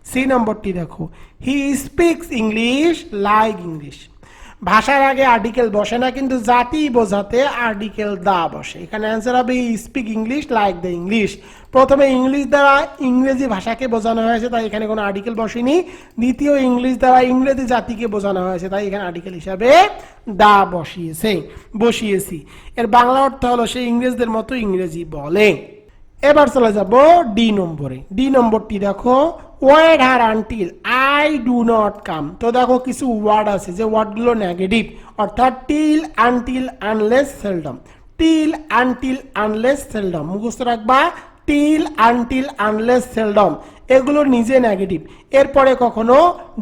সি নম্বরটি দেখো, he speaks English like English. ভাষার আগে আর্টিকেল বসে না, কিন্তু জাতি বোঝাতে আর্টিকেল দা বসে। এখানে অ্যান্সার হবে speak English like the English. প্রথমে ইংলিশ দ্বারা ইংরেজি ভাষাকে বোঝানো হয়েছে, তাই এখানে কোনো আর্টিকেল বসেনি। দ্বিতীয়, ইংলিশ দ্বারা ইংরেজি জাতিকে বোঝানো হয়েছে, তাই এখানে আর্টিকেল হিসাবে দা বসিয়েছি। এর বাংলা অর্থ হলো সে ইংরেজদের মতো ইংরেজি বলে। এবার চলে যাব ডি নম্বরে। ডি নম্বরটি দেখো, wait her until I do not come. তো দেখো, কিছু ওয়ার্ড আছে যে ওয়ার্ডগুলো নেগেটিভ, অর্থাৎ till, until, unless, seldom. Till, until, unless, seldom মুখস্থ রাখবা। টিল, আনটিল, আনলেস, সেলডম এগুলো নিজে নেগেটিভ। এরপরে কখনো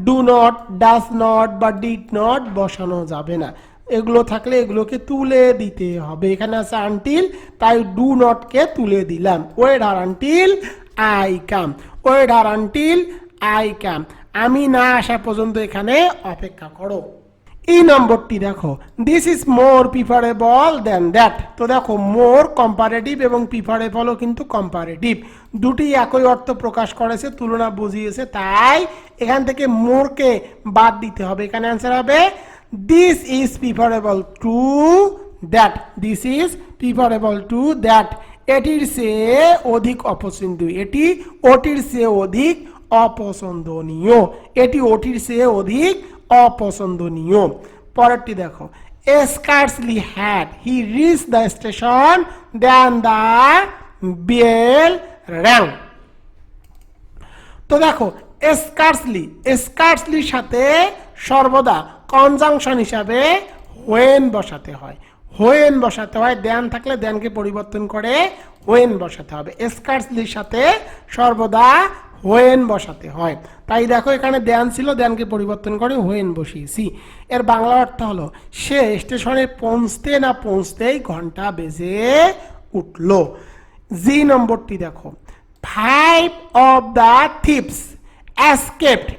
ডু নট, ডাজ নট বা ডিড নট বসানো যাবে না। এগুলো থাকলে এগুলোকে তুলে দিতে হবে। এখানে আছে আনটিল, তাই ডু নটকে তুলে দিলাম। Wait her until I come. Wait her until I come, আমি না আসা পর্যন্ত এখানে অপেক্ষা করো। এই নম্বরটি দেখো, this is more preferable then that. তো দেখো মোর কম্পারেটিভ এবং প্রিফারেবলও কিন্তু কম্পারেটিভ, দুটি একই অর্থ প্রকাশ করেছে, তুলনা বুঝিয়েছে, তাই এখান থেকে মোরকে বাদ দিতে হবে। এখানে অ্যান্সার হবে this is preferable to that, this is preferable to that. এটির চেয়ে অধিক অপছন্দনীয়, এটি ওটির চেয়ে অধিক অপছন্দনীয়, এটি ওটির চেয়ে অধিক অপছন্দনীয়। পরেরটি দেখো, scarcely had he reached the station than the bell rang। তো দেখো স্কার্সলির সাথে সর্বদা কনজাংশন হিসাবে হোয়েন বসাতে হয়, হোয়েন বসাতে হয়, দেন থাকলে দেনকে পরিবর্তন করে হোয়েন বসাতে হবে। স্কার্সলির সাথে সর্বদা হোয়েন বসাতে হয়, তাই দেখো এখানে দেন ছিল, দেনকে পরিবর্তন করে হোয়েন বসিয়েছি। এর বাংলা অর্থ হলো সে স্টেশনে পৌঁছতে না পৌঁছতেই ঘন্টা বেজে উঠল। জি নম্বরটি দেখো, 5 of the thieves escaped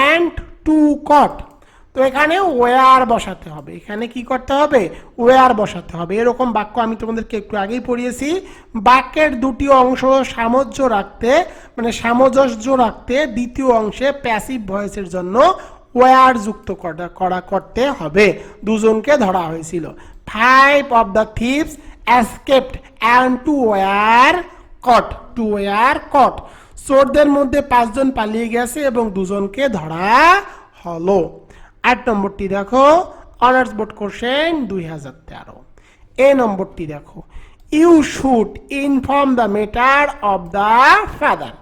and 2 caught। তো এখানে ওয়ার বসাতে হবে, এখানে কি করতে হবে, ওয়ার বসাতে হবে। এরকম বাক্য আমি তোমাদেরকে একটু আগেই পড়িয়েছি। বাক্যের দুটি অংশ সামঞ্জস্য রাখতে, মানে সামঞ্জস্য রাখতে দ্বিতীয় অংশে প্যাসিভ ভয়েসের জন্য ওয়ার যুক্ত করতে হবে। দুজনকে ধরা হয়েছিল। 5 of the thieves escaped and 2 were caught, 2 were caught। চোরদের মধ্যে 5 জন পালিয়ে গেছে এবং 2 জনকে ধরা হলো। 8 নম্বরটি দেখো, অনার্স বোর্ড কোশ্চেন 2013। এ নম্বরটি দেখো, you should inform the matter of the father.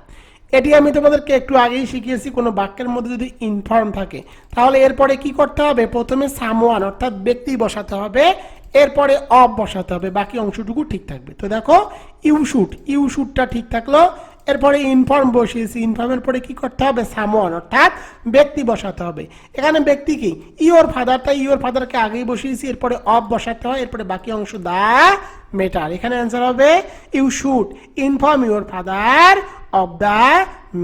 এটি আমি তোমাদেরকে একটু আগেই শিখিয়েছি, কোনো বাক্যের মধ্যে যদি ইনফর্ম থাকে তাহলে এরপরে কি করতে হবে, প্রথমে সামওয়ান অর্থাৎ ব্যক্তি বসাতে হবে, এরপরে অফ বসাতে হবে, বাকি অংশটুকু ঠিক থাকবে। তো দেখো ইউ শুডটা ঠিক থাকলো, এরপরে ইনফর্ম বসিয়েছি, ইনফর্মের পরে কি করতে হবে, সামওয়ান অর্থাৎ ব্যক্তি বসাতে হবে। এখানে ব্যক্তি কি, ইওর ফাদার, তাই ইওর ফাদারকে আগেই বসিয়েছি, এরপরে অফ বসাতে হয়, এরপরে বাকি অংশ দা ম্যাটার। এখানে অ্যান্সার হবে you should inform your father of the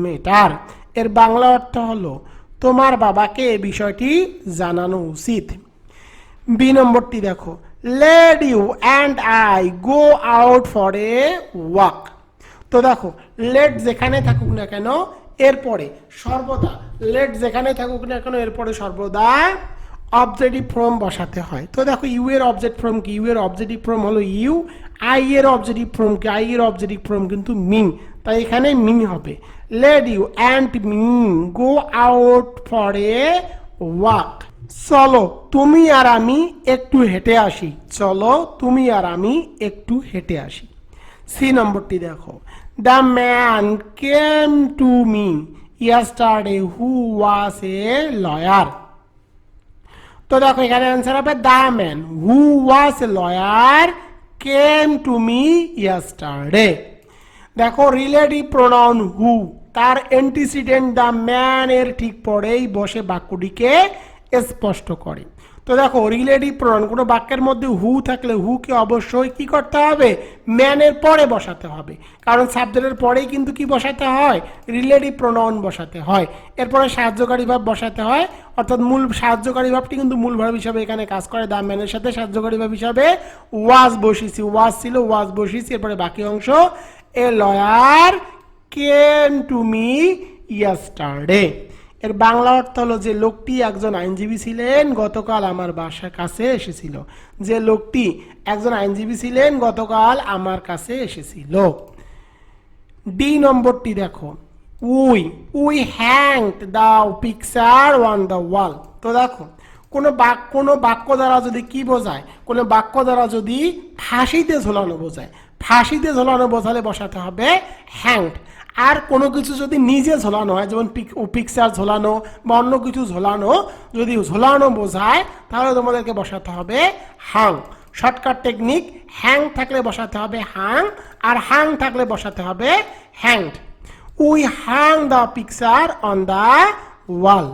matter. এর বাংলা অর্থ হলো তোমার বাবাকে এই বিষয়টি জানানো উচিত। বি নম্বরটি দেখো, let you and I go out for a walk. তো দেখো লেট যেখানে থাকুক না কেন এরপরে সর্বদা, লেট যেখানে থাকুক না কেন এরপরে সর্বদা অবজেক্টিভ ফর্ম বসাতে হয়। তো দেখো ইউ এর অবজেক্ট ফর্ম কি, ইউ এর অবজেক্টিভ ফর্ম হলো ইউ, আই এর অবজেক্টিভ ফর্ম কি, আই এর অবজেক্টিভ ফর্ম কিন্তু মি, তাই এখানে মি হবে। Let you and me go out for a walk. চলো তুমি আর আমি একটু হেঁটে আসি, চলো তুমি আর আমি একটু হেঁটে আসি। সি নম্বরটি দেখো, the man came to me yesterday who was a lawyer. তো দেখো এখানে অ্যান্সার হবে the man who was a lawyer came to me yesterday. দেখো রিলেটিভ প্রোনাউন হু, তার অ্যান্টিসিডেন্ট দ্য ম্যান এর ঠিক পরেই বসে বাক্যটিকে স্পষ্ট করে। তো দেখো রিলেটিভ প্রোনাউন, কোনো বাক্যের মধ্যে হু থাকলে হুকে অবশ্যই কি করতে হবে, ম্যানের পরে বসাতে হবে, কারণ সাবজেক্টের পরেই কিন্তু কি বসাতে হয়, রিলেটিভ প্রোনাউন বসাতে হয়। এরপরে সাহায্যকারী ভাব বসাতে হয়, অর্থাৎ মূল সাহায্যকারী ভাবটি কিন্তু মূল ভাব হিসাবে এখানে কাজ করে। দ্য ম্যানের সাথে সাহায্যকারী ভাব হিসাবে ওয়াজ বসিয়েছি, ওয়াজ ছিল ওয়াজ বসিয়েছি, এরপরে বাকি অংশ a lawyer came to me yesterday. এর বাংলা অর্থ হলো যে লোকটি একজন আইনজীবী ছিলেন, গতকাল আমার বাসার কাছে এসেছিল। যে লোকটি একজন আইনজীবী ছিলেন, গতকাল আমার কাছে এসেছিল। ডি নম্বরটি দেখো, we hanged the picture on the wall. তো দেখো কোনো বাক্য দ্বারা যদি কি বোঝায়, কোনো বাক্য দ্বারা যদি ফাঁসিতে ঝোলানো বোঝায়, ফাঁসিতে ঝোলানো বোঝালে বসাতে হবে হ্যাংড। আর কোনো কিছু যদি নিজে ঝোলানো হয়, যেমন পিকচার ঝোলানো বা অন্য কিছু ঝোলানো, যদি ঝোলানো বোঝায় তাহলে তোমাদেরকে বসাতে হবে হাং। শর্টকাট টেকনিক, হ্যাং থাকলে বসাতে হবে হাং, আর হাং থাকলে বসাতে হবে hanged. We hang the picture on the wall.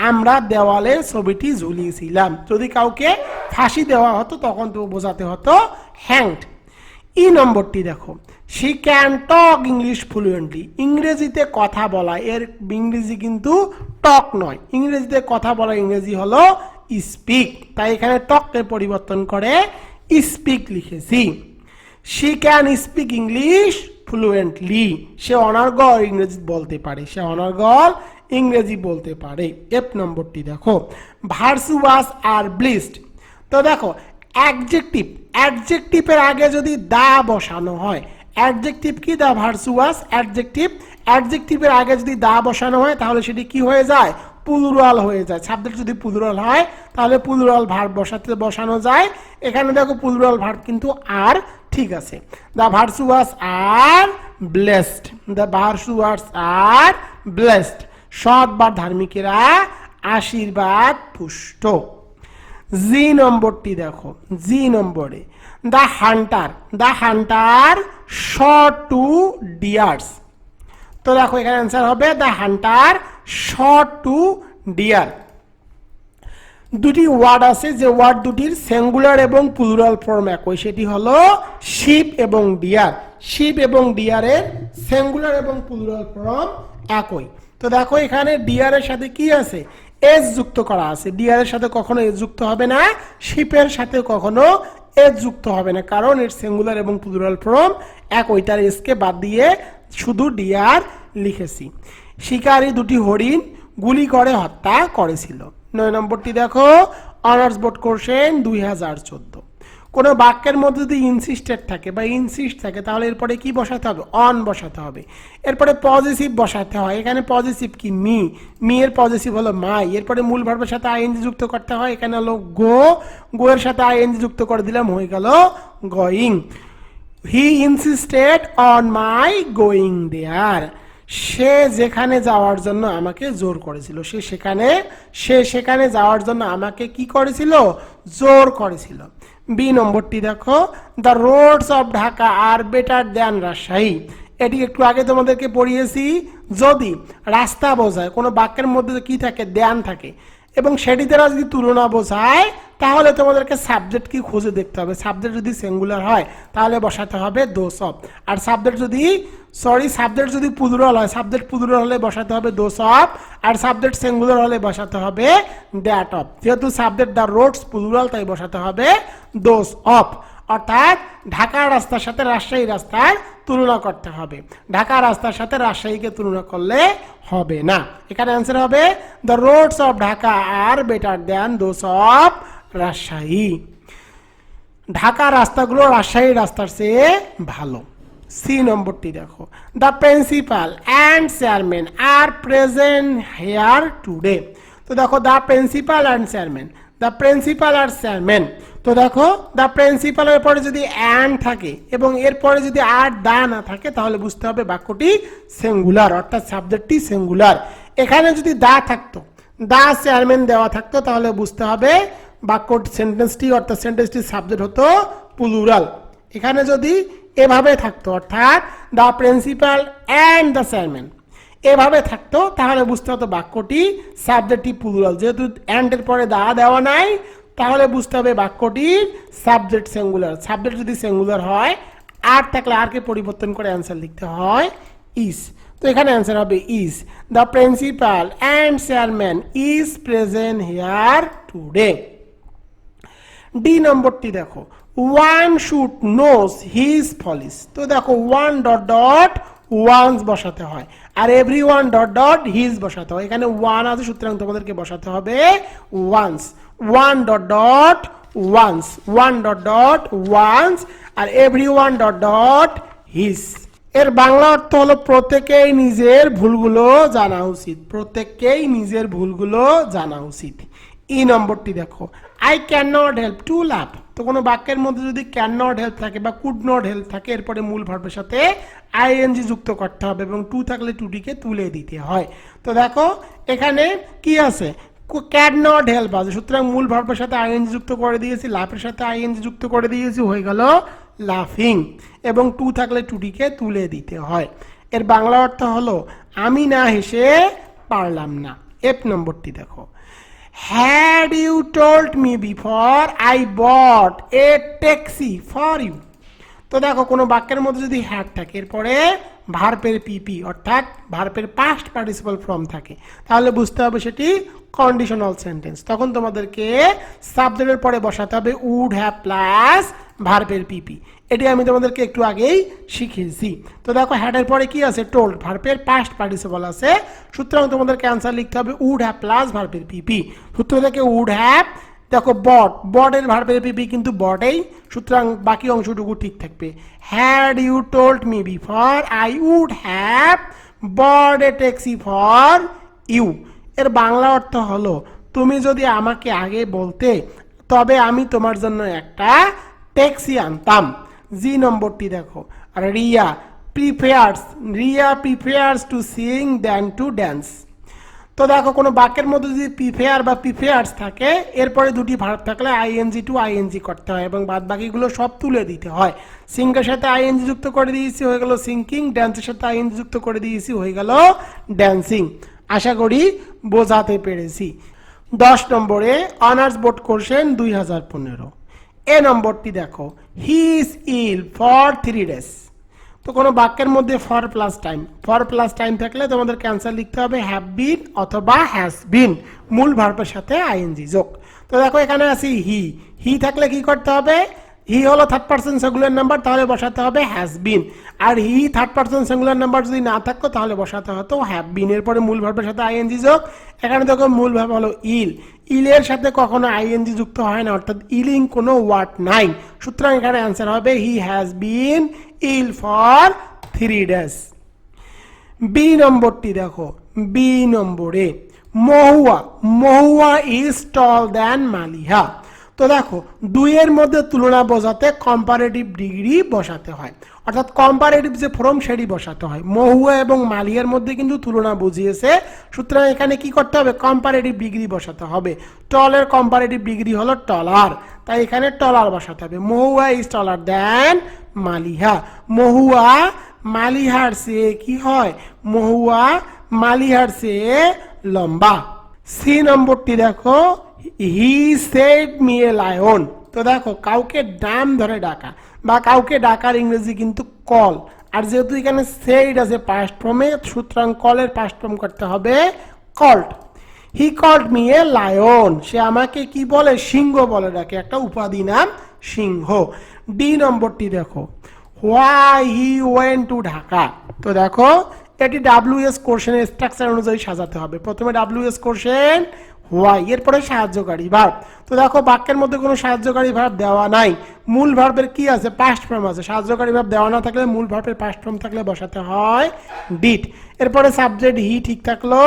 আমরা দেওয়ালে ছবিটি ঝুলিয়েছিলাম। যদি কাউকে ফাঁসি দেওয়া হতো তখন তো বোঝাতে হতো হ্যাংড। ই নম্বরটি দেখো, she can talk English fluently. ইংরেজিতে কথা বলা, এর ইংরেজি কিন্তু টক নয়, ইংরেজিতে কথা বলা ইংরেজি হলো স্পিক, তাই এখানে টককে পরিবর্তন করে স্পিক লিখেছি। She can speak English fluently, সে অনর্গল ইংরেজি বলতে পারে, সে অনর্গল ইংরেজি বলতে পারে। এফ নম্বরটি দেখো, ভার্চুয়াস আর ব্লিসড। তো দেখো অ্যাডজেক্টিভ, অ্যাডজেক্টিভের আগে যদি দা বসানো হয়, অ্যাডজেক্টিভ কি দা ভার্চুয়াস অ্যাডজেক্টিভ, অ্যাডজেক্টিভের আগে যদি দা বসানো হয় তাহলে সেটি কি হয়ে যায়, প্লুরাল হয়ে যায়। সাবজেক্ট যদি প্লুরাল হয় তাহলে প্লুরাল ভার্ব বসানো যায়। এখানে দেখো প্লুরাল ভার্ব কিন্তু আর ঠিক আছে। The virtuous are blessed, the virtuous are blessed, সৎ বা ধার্মিকেরা আশীর্বাদ পুষ্ট। জি নম্বরটি দেখো, জি নম্বরে the hunter, the hunter shot two deers. তো দেখো এখানে অ্যান্সার হবে the hunter shot two deer. দুটি ওয়ার্ড আছে, যে ওয়ার্ড দুটির সিঙ্গুলার এবং প্লুরাল ফর্ম একই, সেটি হলো শিপ এবং ডিয়ার। শিপ এবং ডিয়ারের সিঙ্গুলার এবং প্লুরাল ফর্ম একই। তো দেখো এখানে ডিয়ারের সাথে কি আছে, এস যুক্ত করা আছে। ডিয়ারের সাথে কখনো এস যুক্ত হবে না, শিপের সাথে কখনো এস যুক্ত হবে না, কারণ এর সিঙ্গুলার এবং প্লুরাল ফর্ম একই, তার এসকে বাদ দিয়ে শুধু ডিয়ার লিখেছি। শিকারী দুটি হরিণ গুলি করে হত্যা করেছিল। 9 নম্বরটি দেখো, অনার্স বোর্ড কোশ্চেন 2014। কোনো বাক্যের মধ্যে যদি ইনসিস্টেড থাকে বা ইনসিস্ট থাকে তাহলে এরপরে কি বসাতে হবে, অন বসাতে হবে। এরপরে পজিটিভ বসাতে হয়, এখানে পজিটিভ কি মি, মি এর পজিটিভ হলো মাই। এরপরে মূল ভার্বের সাথে আইএনজি যুক্ত করতে হয়, এখানে হলো গো, গো এর সাথে আইএনজি যুক্ত করে দিলাম, হয়ে গেল going. He insisted on my going there, সে যেখানে যাওয়ার জন্য আমাকে জোর করেছিল, সে সেখানে যাওয়ার জন্য আমাকে কি করেছিল, জোর করেছিল। বি নম্বরটি দেখো, the roads of Dhaka are better than Rajshahi. এটি একটু আগে তোমাদেরকে পড়িয়েছি, যদি রাস্তা বোঝায়, কোনো বাক্যের মধ্যে কি থাকে, দ্যান থাকে, এবং সেটি দ্বারা যদি তুলনা বোঝায় তাহলে তোমাদেরকে সাবজেক্ট কি খুঁজে দেখতে হবে। সাবজেক্ট যদি সিঙ্গুলার হয় তাহলে বসাতে হবে দোষ অফ, আর সাবজেক্ট যদি প্লুরাল হয়, সাবজেক্ট প্লুরাল হলে বসাতে হবে দোষ অফ, আর সাবজেক্ট সিঙ্গুলার হলে বসাতে হবে দ্যাট অফ। যেহেতু সাবজেক্ট দ্য রোডস প্লুরাল, তাই বসাতে হবে দোষ অফ। অর্থাৎ ঢাকার রাস্তার সাথে রাজশাহী রাস্তার তুলনা করতে হবে, ঢাকার রাস্তার সাথে রাজশাহীকে তুলনা করলে হবে না। এখানে অ্যান্সার হবে the roads of Dhaka are better than those of Rajshahi. ঢাকার রাস্তাগুলো রাজশাহীর রাস্তার চেয়ে ভালো। সি নম্বরটি দেখো, the principal and chairman are present here today. তো দেখো the principal and chairman, the principal আর চেয়ারম্যান। তো দেখো দ্য প্রিন্সিপালের পরে যদি অ্যান্ড থাকে এবং এরপরে যদি আর দা না থাকে তাহলে বুঝতে হবে বাক্যটি সিঙ্গুলার, অর্থাৎ সাবজেক্টটি সিঙ্গুলার। এখানে যদি দা থাকতো, দা চেয়ারম্যান দেওয়া থাকতো তাহলে বুঝতে হবে বাক্যটি সেন্টেন্সটি, অর্থাৎ সেন্টেন্সটির সাবজেক্ট হতো প্লুরাল। এখানে যদি এভাবে থাকতো, অর্থাৎ the principal and the chairman এভাবে থাকতো তাহলে বুঝতে হতো বাক্যটি সাবজেক্টটি প্লুরাল। যেহেতু অ্যান্ড এর পরে দা দেওয়া নাই তাহলে বুঝতে হবে বাক্যটির সাবজেক্ট সিঙ্গুলার। সাবজেক্ট যদি সিঙ্গুলার হয়, আর থাকলে আরকে পরিবর্তন করে অ্যান্সার লিখতে হয় ইজ। তো এখানে অ্যান্সার হবে is. The principal and chairman is present here today. D নম্বরটি দেখো, one should knows his follies. তো দেখো ওয়ান ডট ডট ওয়ান্স বসাতে হয়, আর every one dot dot his বসাতে হয়। এখানে ওয়ান আছে সুতরাং তোমাদেরকে বসাতে হবে one's, one dot dot one's, one dot dot one's, আর every one dot dot his. এর বাংলা অর্থ হলো প্রত্যেকেই নিজের ভুলগুলো জানা উচিত, প্রত্যেককেই নিজের ভুলগুলো জানা উচিত। ই নম্বরটি দেখো, I can not help to love. তো কোনো বাক্যের মধ্যে যদি ক্যান নট হেল্প থাকে বা কুড নট হেল্প থাকে এরপরে মূল ভার্বের সাথে আইএনজি যুক্ত করতে হবে এবং টু থাকলে টুটিকে তুলে দিতে হয়। তো দেখো এখানে কি আছে, ক্যান নট হেল্প আছে, সুতরাং মূল ভার্বের সাথে আইএনজি যুক্ত করে দিয়েছি, লাভের সাথে আইএনজি যুক্ত করে দিয়েছি, হয়ে গেল লাফিং, এবং টু থাকলে টুটিকে তুলে দিতে হয়। এর বাংলা অর্থ হলো আমি না হেসে পারলাম না। এফ নম্বরটি দেখো, had you told me before I bought a taxi for you। তো দেখো কোনো বাক্যের মধ্যে যদি হ্যাড থাকে এরপরে ভার্বের পিপি অর্থাৎ ভার্বের পাস্ট পার্টিসিপাল ফর্ম থাকে, তাহলে বুঝতে হবে সেটি কন্ডিশনাল সেন্টেন্স। তখন তোমাদেরকে সাবজেক্টের পরে বসাতে হবে উড হ্যাভ প্লাস ভার্বের পিপি। এটি আমি তোমাদেরকে একটু আগেই শিখিয়েছি। তো দেখো হ্যাডের পরে কি আছে, টোল্ড, ভার্বের পাস্ট পার্টিসিপাল আছে, সুতরাং তোমাদেরকে অ্যান্সার লিখতে হবে উড হ্যাভ প্লাস ভার্বের পিপি। সূত্র থেকে উড হ্যাভ, দেখো বট, বটের ভার্বের পিপি কিন্তু বটেই, সুতরাং বাকি অংশটুকু ঠিক থাকবে। Had you told me before I would have bought a taxi for you. এর বাংলা অর্থ হলো তুমি যদি আমাকে আগে বলতে তবে আমি তোমার জন্য একটা ট্যাক্সি আনতাম। জি নম্বরটি দেখো, Riya prefers to sing than to dance. তো দেখো কোনো বাক্যের মধ্যে যদি প্রিফেয়ার বা প্রিফেয়ার্স থাকে, এরপরে দুটি ভার্ব থাকলে আইএনজি টু আইএনজি করতে হয় এবং বাদ বাকিগুলো সব তুলে দিতে হয়। সিঙ্গের সাথে আইএনজি যুক্ত করে দিয়েছি, হয়ে গেল সিঙ্কিং। ড্যান্সের সাথে আইএনজি যুক্ত করে দিয়েছি, হয়ে গেল ড্যান্সিং। আশা করি বোঝাতে পেরেছি। 10 নম্বরে অনার্স বোর্ড কোশ্চেন 2015। এ নম্বরটি দেখো, he is ill for 3 days। তো কোনো বাক্যের মধ্যে ফর প্লাস টাইম থাকলে তোমাদের ক্যান্সার লিখতে হবে হ্যাভ বিন অথবা হ্যাজ বিন, মূল ভার্বের সাথে আইএনজি যোগ। তো দেখো এখানে আছে হি থাকলে কি করতে হবে, হি হলো থার্ড পারসন সিঙ্গুলার নাম্বার, তাহলে বসাতে হবে হ্যাজ বিন। আর he third person singular number যদি না থাকতো তাহলে বসাতে হতো হ্যাভ বিন। এরপরে মূল ভার্বের সাথে আইএনজি যোগ। এখানে দেখো মূল ভার্ব হলো ইলের সাথে কখনো আইএনজি যুক্ত হয় না, অর্থাৎ ইলিং কোনো ওয়ার্ড নাই, সুতরাং এখানে অ্যান্সার হবে he has been ill for 3 days। B নম্বরটি দেখো, বি নম্বরে Mahua is tall than Maliha. তো দেখো দুইয়ের মধ্যে তুলনা বোঝাতে কম্পারেটিভ ডিগ্রি বসাতে হয়, অর্থাৎ কম্পারেটিভ যে ফর্ম সেটি বসাতে হয়। মহুয়া এবং মালিয়ার মধ্যে কিন্তু তুলনা বুঝিয়েছে, সুতরাং এখানে কি করতে হবে, কম্পারেটিভ ডিগ্রি বসাতে হবে। টলের কম্পারেটিভ ডিগ্রি হলো টলার, তাই এখানে টলার বসাতে হবে। মহুয়া ইজ টলার দ্যান মালিহা। মহুয়া মালিহার চেয়ে কি হয়, মহুয়া মালিহার চেয়ে লম্বা। সি নম্বরটি দেখো, he said me a lion. তো দেখো কাউকে নাম ধরে ডাকা বা কাউকে ডাকার ইংরেজি কিন্তু কল, আর যেহেতু এখানে সেড আছে পাস্ট ফর্মে, সুতরাং কলের পাস্ট ফর্ম করতে হবে called. He called me a lion, সে আমাকে কি বলে, সিংহ বলে ডাকে, একটা উপাধি নাম সিংহ। ডি নম্বরটি দেখো, why he went to Dhaka. তো দেখো এটি WS কোশ্চেনের স্ট্রাকচার অনুযায়ী সাজাতে হবে। প্রথমে WS কোশ্চেন হোয়াই, এরপরে সাহায্যকারী ভার্ব। তো দেখো বাক্যের মধ্যে কোনো সাহায্যকারী ভার্ব দেওয়া নাই, মূল ভার্বের কি আছে, পাস্ট ফর্ম আছে। সাহায্যকারী ভার্ব দেওয়া না থাকলে মূল ভার্বের পাস্ট ফর্ম থাকলে বসাতে হয় ডিড। এরপরে সাবজেক্ট হি ঠিক থাকলো,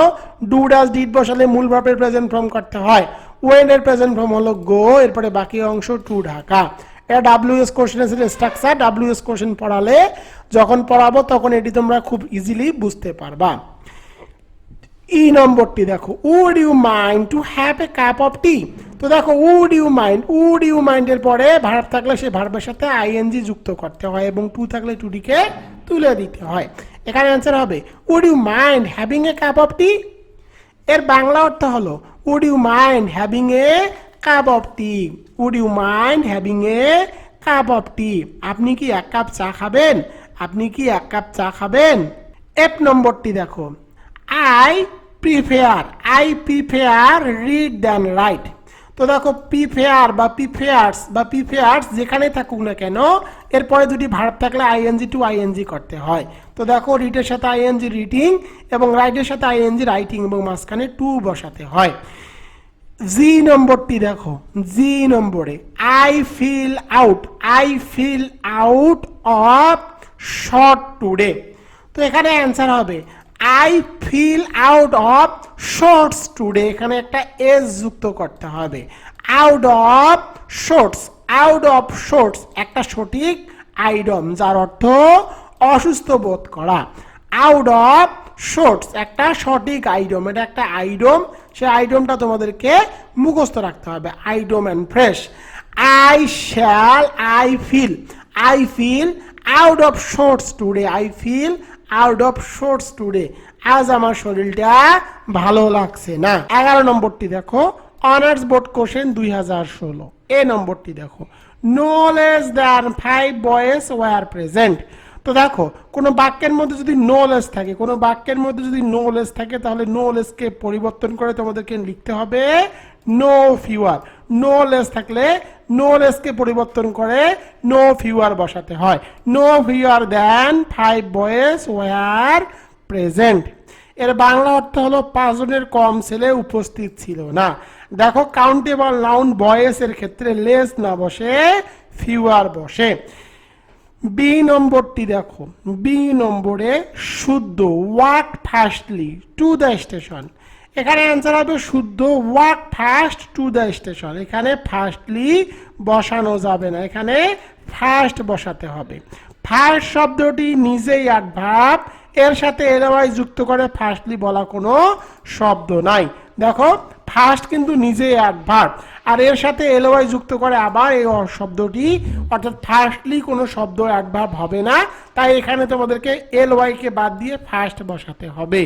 ডু ডাজ ডিড বসালে মূল ভার্বের প্রেজেন্ট ফর্ম করতে হয়। ওয়েন এর প্রেজেন্ট ফর্ম হলো গো, এরপরে বাকি অংশ টু ঢাকা। এটা WS কোশ্চেনের স্ট্রাকচার। WS কোশ্চেন পড়ালে যখন পড়াবো তখন এটি তোমরা খুব ইজিলি বুঝতে পারবা। ই নম্বরটি দেখো, would you mind to have a cup of tea. তো দেখো উড ইউ মাইন্ডের পরে ভার্ব থাকলে সেই ভার্বের সাথে আইএনজি যুক্ত করতে হয় এবং টু থাকলে টুটিকে তুলে দিতে হয়। এখানে অ্যান্সার হবে would you mind having a cup of tea. এর বাংলা অর্থ হলো would you mind having a cup of tea. Would you mind having a cup of tea. আপনি কি এক কাপ চা খাবেন, আপনি কি এক কাপ চা খাবেন। এফ নম্বরটি দেখো, I prefer read than right. তো দেখো প্রিফেয়ার বা প্রিফেয়ার্স যেখানে থাকুক না কেন, এরপরে দুটি ভার্ব থাকলে আইএনজি টু আইএনজি করতে হয়। তো দেখো রিডের সাথে আইএনজি রিডিং এবং রাইটের সাথে আইএনজি রাইটিং এবং মাঝখানে টু বসাতে হয়। জি নম্বরটি দেখো, জি নম্বরে I fill out of short today. তো এখানে অ্যান্সার হবে I fill out of swords today. এখানে একটা এস যুক্ত করতে হবে। আউট অফ শর্টস একটা সঠিক আইডম যার অর্থ অসুস্থ বোধ করা। আউট অফ শর্টস একটা সঠিক আইডম, এটা একটা আইডম, সেই আইডমটা তোমাদেরকে মুখস্থ রাখতে হবে। Idiom and fresh. I fill out of swords today. I fill out of swords today. আজ আমার শরীরটা ভালো লাগছে না। 11 নম্বরটি দেখো, অনার্স বোর্ড কোশ্চেন 2016। এ নম্বরটি দেখো, no less than 5 boys were present. তো দেখো কোনো বাক্যের মধ্যে যদি নো লেস থাকে, কোনো বাক্যের মধ্যে যদি নো লেস থাকে, তাহলে নো লেসকে পরিবর্তন করে তোমাদেরকে লিখতে হবে নো ফিউয়ার। নো লেস থাকলে নো লেসকে পরিবর্তন করে নো ফিউয়ার বসাতে হয়। No fewer than 5 boys were present. এর বাংলা অর্থ হলো 5 জনের কম ছেলে উপস্থিত ছিল না। দেখো কাউন্টেবল নাউন বয়েস এর ক্ষেত্রে লেস না বসে ফিউয়ার বসে। বি নম্বরটি দেখো, বি নম্বরে শুদ্ধ walk fastly to the station. এখানে অ্যান্সার হবে শুদ্ধ walk fast to the station. এখানে ফাস্টলি বসানো যাবে না, এখানে ফাস্ট বসাতে হবে। ফাস্ট শব্দটি নিজেই অ্যাডভার্ব, এর সাথে এলওয়াই যুক্ত করে ফাস্টলি বলা কোনো শব্দ নাই। দেখো ফাস্ট কিন্তু নিজেই অ্যাডভার্ব, আর এর সাথে এলওয়াই যুক্ত করে আবার এই শব্দটি, অর্থাৎ ফাস্টলি কোনো শব্দ অ্যাডভার্ব হবে না, তাই এখানে তোমাদেরকে এলওয়াই কে বাদ দিয়ে ফাস্ট বসাতে হবে।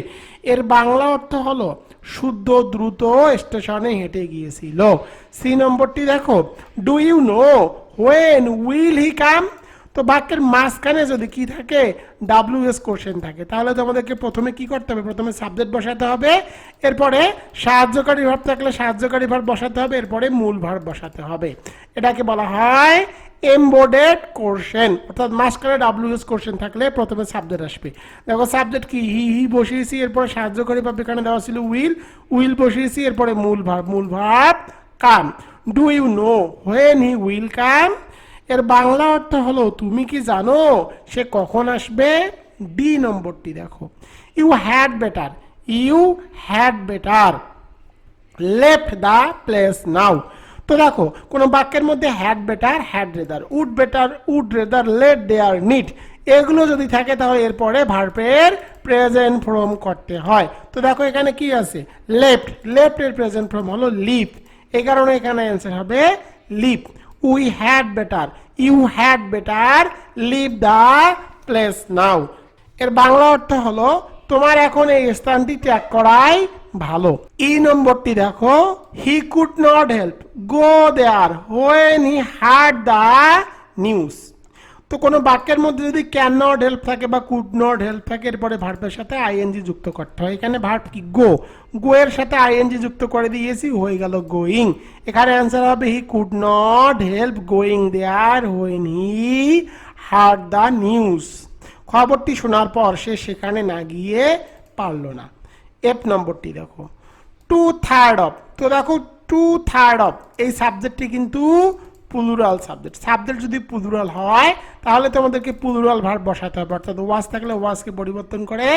এর বাংলা অর্থ হলো শুদ্ধ দ্রুত স্টেশনে হেঁটে গিয়েছিল। সি নম্বরটি দেখো, do you know when will he come. তো বাক্যের মাঝখানে যদি কি থাকে, ডাব্লিউএস কোশ্চেন থাকে, তাহলে তোমাদেরকে প্রথমে কি করতে হবে, প্রথমে সাবজেক্ট বসাতে হবে, এরপরে সাহায্যকারী ভার্ব থাকলে সাহায্যকারী ভার্ব বসাতে হবে, এরপরে মূল ভার্ব বসাতে হবে। এটাকে বলা হয় এমবেডেড কোশ্চেন, অর্থাৎ মাঝখানে ডাব্লিউএস কোশ্চেন থাকলে প্রথমে সাবজেক্ট আসবে। দেখো সাবজেক্ট কি, হি বসিয়েছি, এরপরে সাহায্যকারী ভার্ব এখানে দেওয়া ছিল উইল বসিয়েছি, এরপরে মূল verb come. Do you know when he will come. এর বাংলা অর্থ হলো তুমি কি জানো সে কখন আসবে। ডি নম্বরটি দেখো, you had better left the place now. তো দেখো কোনো বাক্যের মধ্যে had better, had rather, would rather, let there, need, এগুলো যদি থাকে তাহলে এরপরে ভার্বের প্রেজেন্ট ফর্ম করতে হয়। তো দেখো এখানে কি আছে, লেফট এর প্রেজেন্ট ফর্ম হলো লিভ, এই কারণে এখানে অ্যান্সার হবে leave. We had better, you had better leave the place now. এর বাংলা অর্থ হলো তোমার এখন এই স্থানটি ত্যাগ করাই ভালো। ই নম্বরটি দেখো, he could not help go there when he heard the news. তো কোনো বাক্যের মধ্যে যদি ক্যান নট হেল্প থাকে বা কুড নট হেল্প থাকে, এরপরে ভার্বের সাথে আইএনজি যুক্ত করতে হয়। এখানে ভার্ব কি, গো এর সাথে আইএনজি যুক্ত করে দিয়েছি, হয়ে গেল গোয়িং। এখানে অ্যান্সার হবে he could not help going there when he heard the news. খবরটি শোনার পর সে সেখানে না গিয়ে পারল না। এফ নম্বরটি দেখো, 2/3 অফ। তো দেখো 2/3 অফ এই সাবজেক্টটি কিন্তু প্লুরাল সাবজেক্ট যদি প্লুরাল হয় তাহলে তোমাদেরকে প্লুরাল ভার্ব বসাতে হবে, অর্থাৎ ওয়াজ থাকলে ওয়াজকে পরিবর্তন করে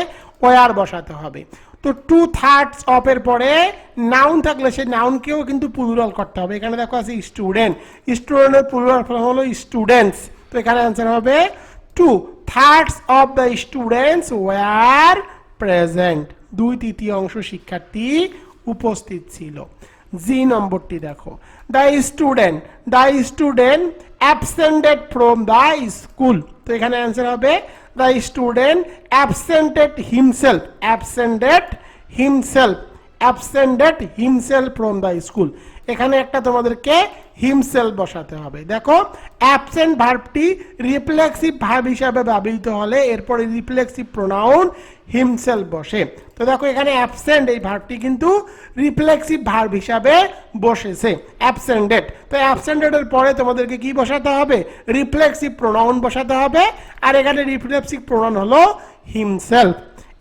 ওয়ার বসাতে হবে। তো 2/3 অফ এর পরে নাউন থাকলে সেই নাউনকেও কিন্তু প্লুরাল করতে হবে। এখানে দেখো আছে স্টুডেন্টের প্লুরাল ফর্ম হলো স্টুডেন্টস। তো এখানে অ্যান্সার হবে 2/3 of the students were present, 2/3 শিক্ষার্থী উপস্থিত ছিল। জি নম্বরটি দেখো, the student অ্যাবসেন্টেড from the school. তো এখানে অ্যান্সার হবে the student অ্যাবসেন্টেড himself from the school. এখানে একটা তোমাদেরকে হিমসেলফ বসাতে হবে। দেখো অ্যাবসেন্ট ভার্বটি রিফ্লেক্সিভ ভার্ব হিসাবে ব্যবহৃত হলে এরপরে রিফ্লেক্সিভ প্রোনাউন হিমসেলফ বসে। তো দেখো এখানে অ্যাবসেন্ট এই ভার্বটি কিন্তু রিফ্লেক্সিভ ভার্ব হিসাবে বসেছে, অ্যাবসেন্টেড। তো অ্যাবসেন্টেড এর পরে তোমাদেরকে কি বসাতে হবে, রিফ্লেক্সিভ প্রোনাউন বসাতে হবে, আর এখানে রিফ্লেক্সিভ প্রোনাউন হলো হিমসেলফ।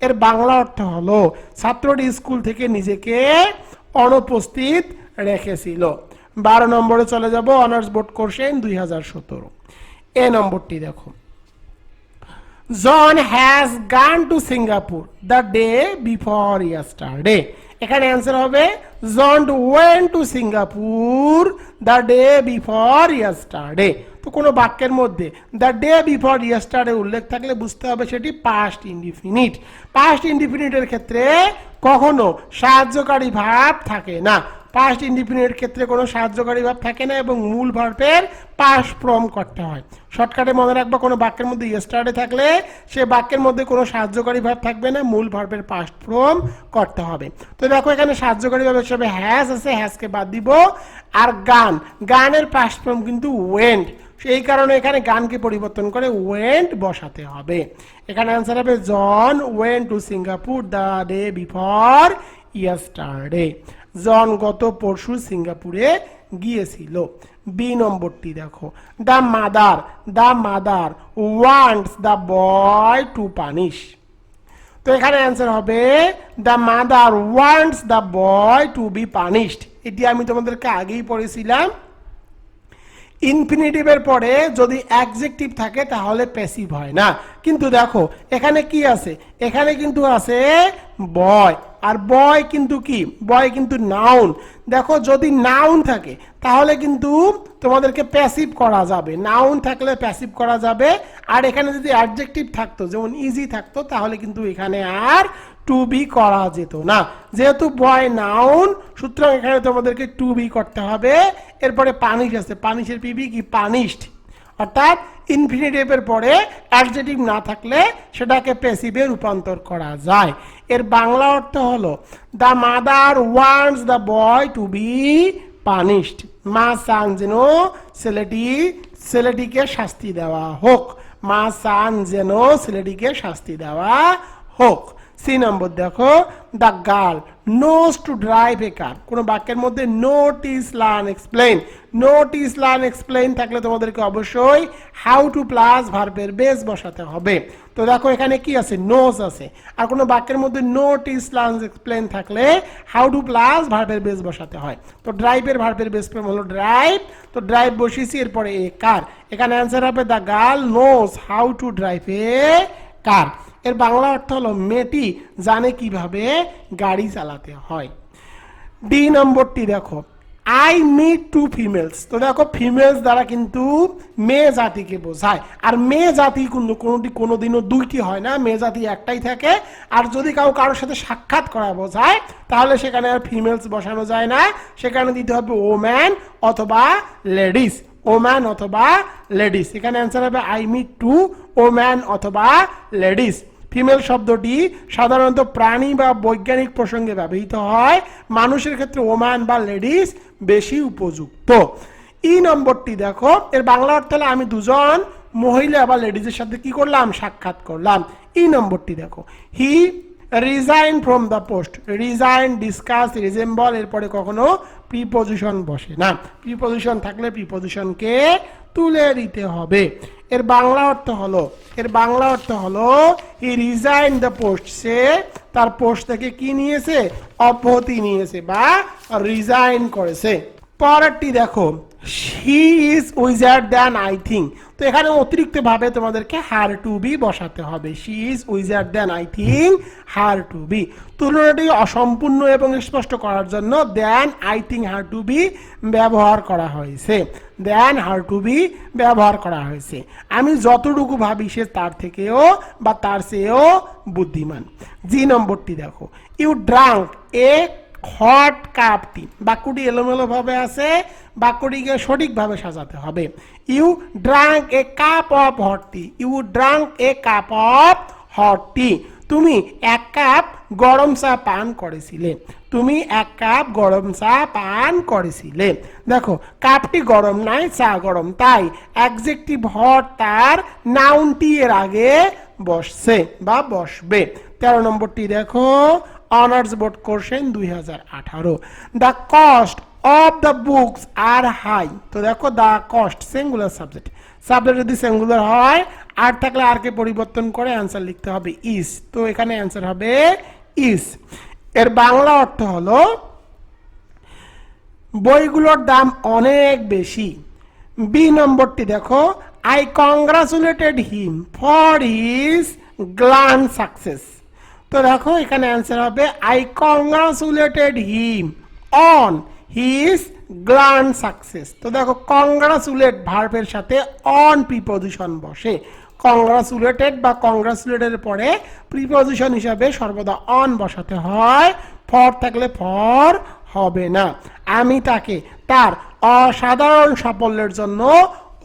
এর বাংলা অর্থ হলো ছাত্রটি স্কুল থেকে নিজেকে অনুপস্থিত রেখেছিল। 12 নম্বরে চলে যাব, অনার্স বোর্ড কোশ্চেন 2017। এ নম্বরটি দেখো, John has gone to Singapore the day before yesterday. এখানে অ্যান্সার হবে John went to Singapore the day before yesterday. তো কোনো বাক্যের মধ্যে দ্য ডে বিফোর ইয়েস্টারডে উল্লেখ থাকলে বুঝতে হবে সেটি পাস্ট ইনডিফিনিট। পাস্ট ইনডিফিনিটের ক্ষেত্রে কখনো সাহায্যকারী ভার্ব থাকে না, পাস্ট ইনডিফিনিটের ক্ষেত্রে কোনো সাহায্যকারী ভার্ব থাকে না এবং মূল ভার্বের পাস্ট ফর্ম করতে হয়। শর্টকাটে মনে রাখবা, কোনো বাক্যের মধ্যে ইয়েস্টারডে থাকলে সে বাক্যের মধ্যে কোনো সাহায্যকারী ভার্ব থাকবে না, মূল ভার্বের পাস্ট ফর্ম করতে হবে। তো দেখো এখানে সাহায্যকারী ভার্ব হিসেবে হ্যাজ আছে, হ্যাজকে বাদ দিব। আর গানের পাস্ট ফর্ম কিন্তু ওয়েন্ট। সেই কারণে এখানে গানকে পরিবর্তন করে ওয়েন্ট বসাতে হবে। এখানে অ্যান্সার হবে John went to Singapore the day before yesterday. John গত পরশু সিঙ্গাপুরে গিয়েছিল। বি নম্বরটি দেখো, the mother wants the boy to punish. তো এখানে অ্যান্সার হবে the mother wants the boy to be punished. এটি আমি তোমাদেরকে আগেই পড়েছিলাম। ইনফিনিটিভের পরে যদি অ্যাডজেক্টিভ থাকে তাহলে প্যাসিভ হয় না। কিন্তু দেখো এখানে কি আছে, এখানে কিন্তু আছে বয়, আর বয় কিন্তু কি, বয় কিন্তু নাউন। দেখো যদি নাউন থাকে তাহলে কিন্তু তোমাদেরকে প্যাসিভ করা যাবে, নাউন থাকলে প্যাসিভ করা যাবে। আর এখানে যদি অ্যাডজেক্টিভ থাকতো, যেমন ইজি থাকতো, তাহলে কিন্তু এখানে আর টু বি করা যেত না। যেহেতু বয় নাউন, সুতরাং এখানে তোমাদেরকে টু বি করতে হবে। এরপরে পানিশ আছে, পানিশের পিবি কি, পানিশড। অর্থাৎ ইনফিনিটিভের পরে অ্যাডজেক্টিভ না থাকলে সেটাকে প্যাসিভে রূপান্তর করা যায়। এর বাংলা অর্থ হলো the mother wants the boy to be punished. মা চান যেন ছেলেটিকে শাস্তি দেওয়া হোক। মা চান যেন ছেলেটিকে শাস্তি দেওয়া হোক। সি নম্বর দেখো, the girl knows to drive a car. কোনো বাক্যের মধ্যে know ask learn explain, know ask learn explain থাকলে তোমাদেরকে অবশ্যই হাউ টু প্লাস ভার্বের বেস বসাতে হবে। তো দেখো এখানে কি আছে, নোজ আছে। আর কোনো বাক্যের মধ্যে নোট ইজ লার্ন এক্সপ্লেইন থাকলে হাউ টু প্লাস ভার্বের বেস বসাতে হয়। তো ড্রাইভের ভার্বের বেস ফর্ম হলো ড্রাইভ। তো ড্রাইভ বসিয়েছি, এরপরে এ কার। এখানে অ্যান্সার হবে the girl knows how to drive a car. এর বাংলা অর্থ হলো মেয়েটি জানে কিভাবে গাড়ি চালাতে হয়। ডি নম্বরটি দেখো, আই মিট টু ফিমেলস। তো দেখো ফিমেলস দ্বারা কিন্তু মেয়ে জাতিকে বোঝায়। আর মেয়ে জাতি কোনোদিনও দুইটি হয় না, মেয়ে জাতি একটাই থাকে। আর যদি কারোর সাথে সাক্ষাৎ করা বোঝায় তাহলে সেখানে আর ফিমেলস বসানো যায় না, সেখানে দিতে হবে ওম্যান অথবা লেডিস, ওম্যান অথবা লেডিস। এখানে অ্যান্সার হবে আই মিট টু ওম্যান অথবা লেডিস। ফিমেল শব্দটি সাধারণত প্রাণী বা বৈজ্ঞানিক প্রসঙ্গে ব্যবহৃত হয়, মানুষের ক্ষেত্রে ওম্যান বা লেডিস বেশি উপযুক্ত। ই নম্বরটি দেখো, এর বাংলা অর্থ হলো আমি দুজন মহিলা বা লেডিজের সাথে কি করলাম, সাক্ষাৎ করলাম। ই নম্বরটি দেখো, he resign from the post. Resign, discuss, resemble এরপরে কখনো প্রিপজিশন বসে না। প্রিপজিশন থাকলে প্রিপজিশনকে তুলে দিতে হবে। এর বাংলা অর্থ হলো হি রিজাইন দ্য পোস্ট। সে তার পোস্ট থেকে কি নিয়েছে, অব্যাহতি নিয়েছে বা রিজাইন করেছে। পরেরটি দেখো, she is wiser than I think. তো এখানে অতিরিক্ত ভাবে তোমাদেরকে হার টু বি বসাতে হবে। She is wiser than I think, her to be. তুলনাটি অসম্পূর্ণ এবং স্পষ্ট করার জন্য than I think her to be ব্যবহার করা হয়েছে। দ্যান হার টু বি ব্যবহার করা হয়েছে। আমি যতটুকু ভাবি সে তার থেকেও বা তার চেয়েও বুদ্ধিমান। জি নম্বরটি দেখো, you drank a hot cup tea. বাক্যটি এলোমেলো ভাবে আছে, বাক্যটিকে সঠিকভাবে সাজাতে হবে। You drank a cup of hot tea. You drank a cup of hot tea. তুমি এক কাপ গরম চা পান করেছিলে। তুমি এক কাপ গরম চা পান করেছিলে। দেখো কাপটি গরম নাই, চা গরম, তাই অ্যাডজেক্টিভ হট তার নাউনটি এর আগে বসছে বা বসবে। 13 নম্বরটি দেখো, honours board question 2018। The cost of the books are high. তো দেখো the cost singular subject, subject যদি সিঙ্গুলার হয় আর থাকলে আর কে পরিবর্তন করে অ্যান্সার লিখতে হবে ইস। তো এখানে অ্যান্সার হবে ইস। এর বাংলা অর্থ হলো বইগুলোর দাম অনেক বেশি। বি নম্বরটি দেখো, I congratulated him for his gland success. তো দেখো এখানে অ্যান্সার হবে I congratulated him on his gland success. তো দেখো কংগ্রাচুলেট ভার্বের সাথে অন প্রিপজিশন বসে। কংগ্রাচুলেটেড বা কংগ্রাচুলেটের পরে প্রিপজিশন হিসাবে সর্বদা অন বসাতে হয়, ফর থাকলে ফর হবে না। আমি তাকে তার অসাধারণ সাফল্যের জন্য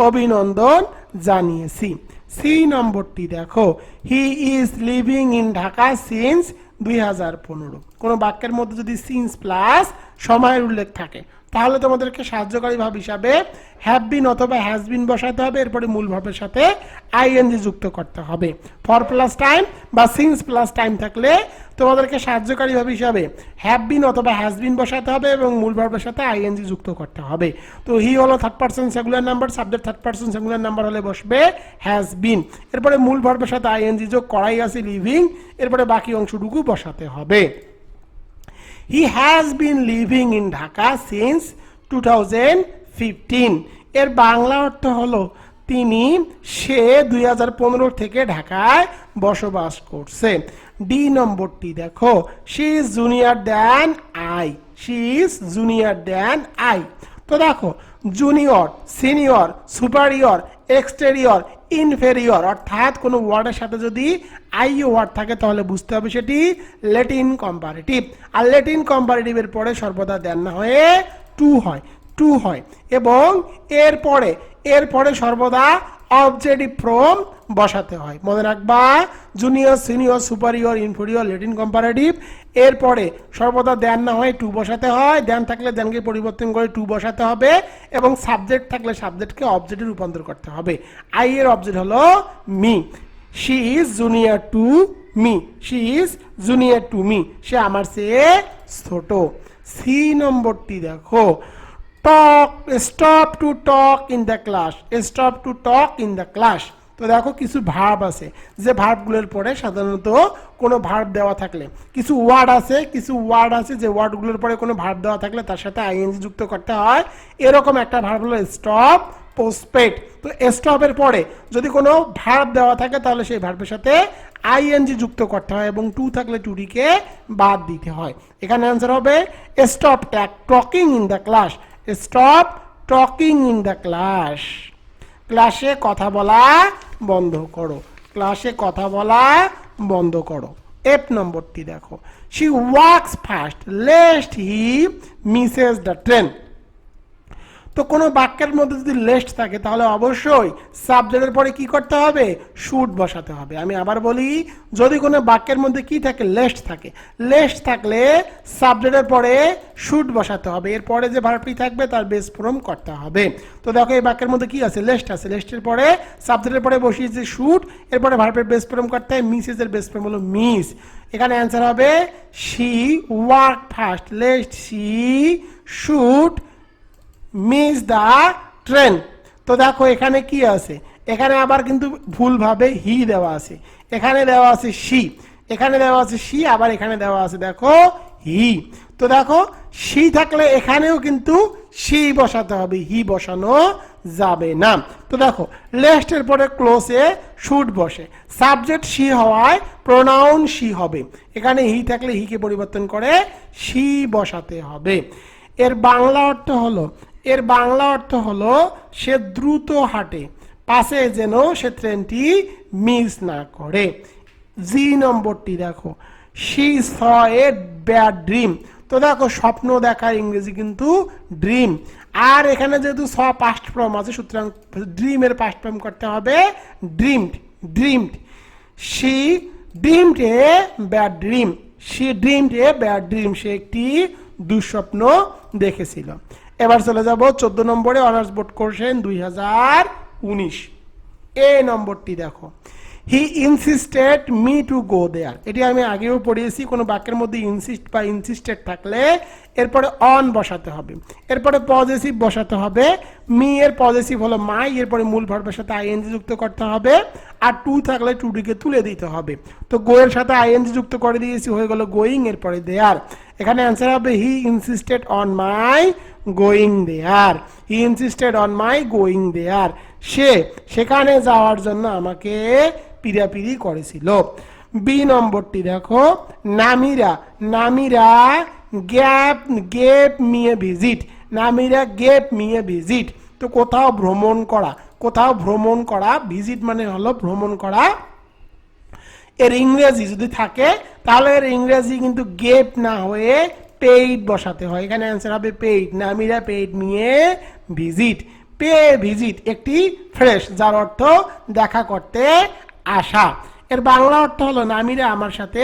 অভিনন্দন জানিয়েছি। সি নম্বরটি দেখো, he is living in Dhaka since 2015। কোনো বাক্যের মধ্যে যদি সিন্স প্লাস সময়ের উল্লেখ থাকে তাহলে তোমাদেরকে সাহায্যকারী ভাব হিসাবে হ্যাভ বিন অথবা হ্যাজ বিন বসাতে হবে, এরপরে মূল ভার্বের সাথে আইএনজি যুক্ত করতে হবে। ফর প্লাস টাইম বা সিন্স প্লাস টাইম থাকলে তোমাদেরকে সাহায্যকারী ভাব হিসাবে হ্যাভ বিন অথবা হ্যাজ বিন বসাতে হবে এবং মূল ভার্বের সাথে আইএনজি যুক্ত করতে হবে। তো হি হলো third person singular number, subject third person singular number হলে বসবে হ্যাজ বিন, এরপরে মূল ভার্বের সাথে আইএনজি যোগ করাই আছে লিভিং, এরপরে বাকি অংশটুকু বসাতে হবে। He has been living in Dhaka since 2015. এর বাংলা অর্থ হলো সে 2015 থেকে ঢাকায় বসবাস করছে। ডি নম্বরটি দেখো, she is junior than I. She is junior than I. তো দেখো junior, senior, superior, exterior, inferior অর্থাৎ কোনো ওয়ার্ডের সাথে যদি আইও ওয়ার্ড থাকে তাহলে বুঝতে হবে সেটি ল্যাটিন কম্পারেটিভ, আর ল্যাটিন কম্পারেটিভের পরে সর্বদা দেন না হয়ে টু হয় এবং এরপরে সর্বদা অবজেক্টিভ ফর্ম বসাতে হয়। মনে রাখবা junior, senior, superior, inferior, Latin comparative, এরপরে সর্বদা দেন না হয় টু বসাতে হয়, দেন থাকলে দেনকে পরিবর্তন করে টু বসাতে হবে এবং সাবজেক্ট থাকলে সাবজেক্টকে অবজেক্টে রূপান্তর করতে হবে। আই এর অবজেক্ট হলো me. She is junior to me, she is junior to me, সে আমার চেয়ে ছোট। সি নম্বরটি দেখো, stop to talk in the class, stop to talk in the class. তো দেখো কিছু ভার্ব আছে, যে ভার্বগুলোর পরে সাধারণত কোনো ভার্ব দেওয়া থাকলে কিছু ওয়ার্ড আছে যে ওয়ার্ডগুলোর পরে কোনো ভার্ব দেওয়া থাকলে তার সাথে আইএনজি যুক্ত করতে হয়। এরকম একটা ভার্ব হলো স্টপ, পোস্টপেড। তো স্টপের পরে যদি কোনো ভার্ব দেওয়া থাকে তাহলে সেই ভার্বের সাথে আইএনজি যুক্ত করতে হয় এবং টু থাকলে টুটিকে বাদ দিতে হয়। এখানে অ্যান্সার হবে stop talking in the class, stop talking in the class. ক্লাসে কথা বলা বন্ধ করো, ক্লাসে কথা বলা বন্ধ করো। এফ নম্বরটি দেখো, she wax fast lest he Mrs the train. তো কোনো বাক্যের মধ্যে যদি লেস্ট থাকে তাহলে অবশ্যই সাবজেক্টের পরে কি করতে হবে, শুড বসাতে হবে। আমি আবার বলি, যদি কোনো বাক্যের মধ্যে কি থাকে, লেস্ট থাকে, লেস্ট থাকলে সাবজেক্টের পরে শুড বসাতে হবে, এরপরে যে ভার্বটি থাকবে তার বেস ফর্ম করতে হবে। তো দেখো এই বাক্যের মধ্যে কি আছে, লেস্ট আছে, লেস্টের পরে সাবজেক্টের পরে বসিয়েছে শুড, এরপরে ভার্বের বেস ফর্ম করতে হয়, মিসেসের বেস ফর্ম হলো মিস। এখানে অ্যান্সার হবে she work fast least she should miss the train. তো দেখো এখানে কি আছে, এখানে আবার কিন্তু ভুলভাবে হি দেওয়া আছে, এখানে দেওয়া আছে শি, এখানে দেওয়া আছে শি, আবার এখানে দেওয়া আছে দেখো হি। তো দেখো শি থাকলে এখানেও কিন্তু শি বসাতে হবে, হি বসানো যাবে না। তো দেখো লেস্টের পরে ক্লোজে শুড বসে, সাবজেক্ট শি হওয়ায় প্রোনাউন শি হবে, এখানে হি থাকলে হিকে পরিবর্তন করে শি বসাতে হবে। এর বাংলা অর্থ হলো সে দ্রুত হাঁটে, পাশে যেন সে ট্রেনটি মিস না করে। জি নম্বরটি দেখো, she saw A bad dream. তো দেখো স্বপ্ন দেখার ইংরেজি কিন্তু ড্রিম, আর এখানে যেহেতু স পাস্ট ফর্ম আছে সুতরাং ড্রিমের পাস্ট ফর্ম করতে হবে dreamed. She dreamed a bad dream, she dreamed a bad dream, সে একটি দুঃস্বপ্ন দেখেছিল। এবার চলে যাব 14 নম্বরে, অনার্স বোর্ড কোশ্চেন 2019। এ নম্বরটি দেখো, he insisted me to go there. এটি আমি আগেও পড়িয়েছি, কোনো বাক্যের মধ্যে ইনসিস্ট বা ইনসিস্টেড থাকলে এরপরে অন বসাতে হবে, এরপরে পজেসিভ বসাতে হবে। মি এর পজেসিভ হলো মাই, এরপরে মূল ভার্বের সাথে আইএনজি যুক্ত করতে হবে, আর টু থাকলে টুটিকে তুলে দিতে হবে। তো গো এর সাথে আইএনজি যুক্ত করে দিয়েছি, হয়ে গেল গোয়িং, এরপরে দেয়ার। এখানে অ্যান্সার হবে he insisted on my going there, he insisted on my going there. সে সেখানে যাওয়ার জন্য আমাকে পিরাপিরি করেছিল। বি নম্বরটি দেখো, Namira gave me a visit, Namira gave me a visit. তো কোথাও ভ্রমণ করা, ভিজিট মানে হলো ভ্রমণ করা। এর ইংরেজি যদি থাকে তাহলে এর ইংরেজি কিন্তু গেভ না হয়ে পেইড বসাতে হয়, এখানে অ্যান্সার হবে paid. Namira paid me a visit. Pay visit একটি ফ্রেশ যার অর্থ দেখা করতে আসা। এর বাংলা অর্থ হলো নামিরা আমার সাথে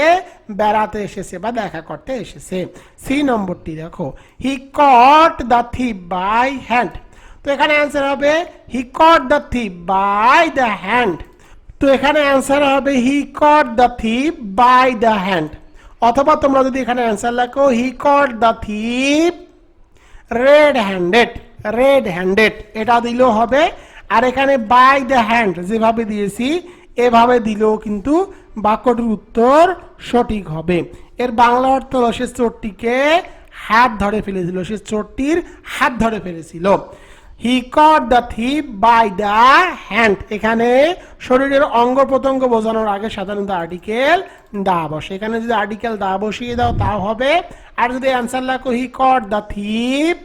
বেড়াতে এসেছে বা দেখা করতে এসেছে। সি নম্বরটি দেখো, he caught the thief by hand. তো এখানে অ্যান্সার হবে he caught the thief by the hand. তো এখানে অ্যান্সার হবে he caught the thief by the hand. অথবা তোমরা যদি এখানে অ্যান্সার লেখো he caught the thief red handed, red handed এটা দিলেও হবে। আর এখানে বাই দ্য হ্যান্ড যেভাবে দিয়েছি এভাবে দিলেও কিন্তু বাক্যটির উত্তর সঠিক হবে। এর বাংলা অর্থ হলো সে চোরটিকে হাত ধরে ফেলেছিল, সে চোরটির হাত ধরে ফেলেছিল। He caught the thief by the hand, এখানে শরীরের অঙ্গ প্রত্যঙ্গ বোঝানোর আগে সাধারণত আর্টিকেল দা বসে। এখানে যদি আর্টিকেল দা বসিয়ে দাও তাও হবে। আর যদি অ্যান্সার লেখো he caught the thief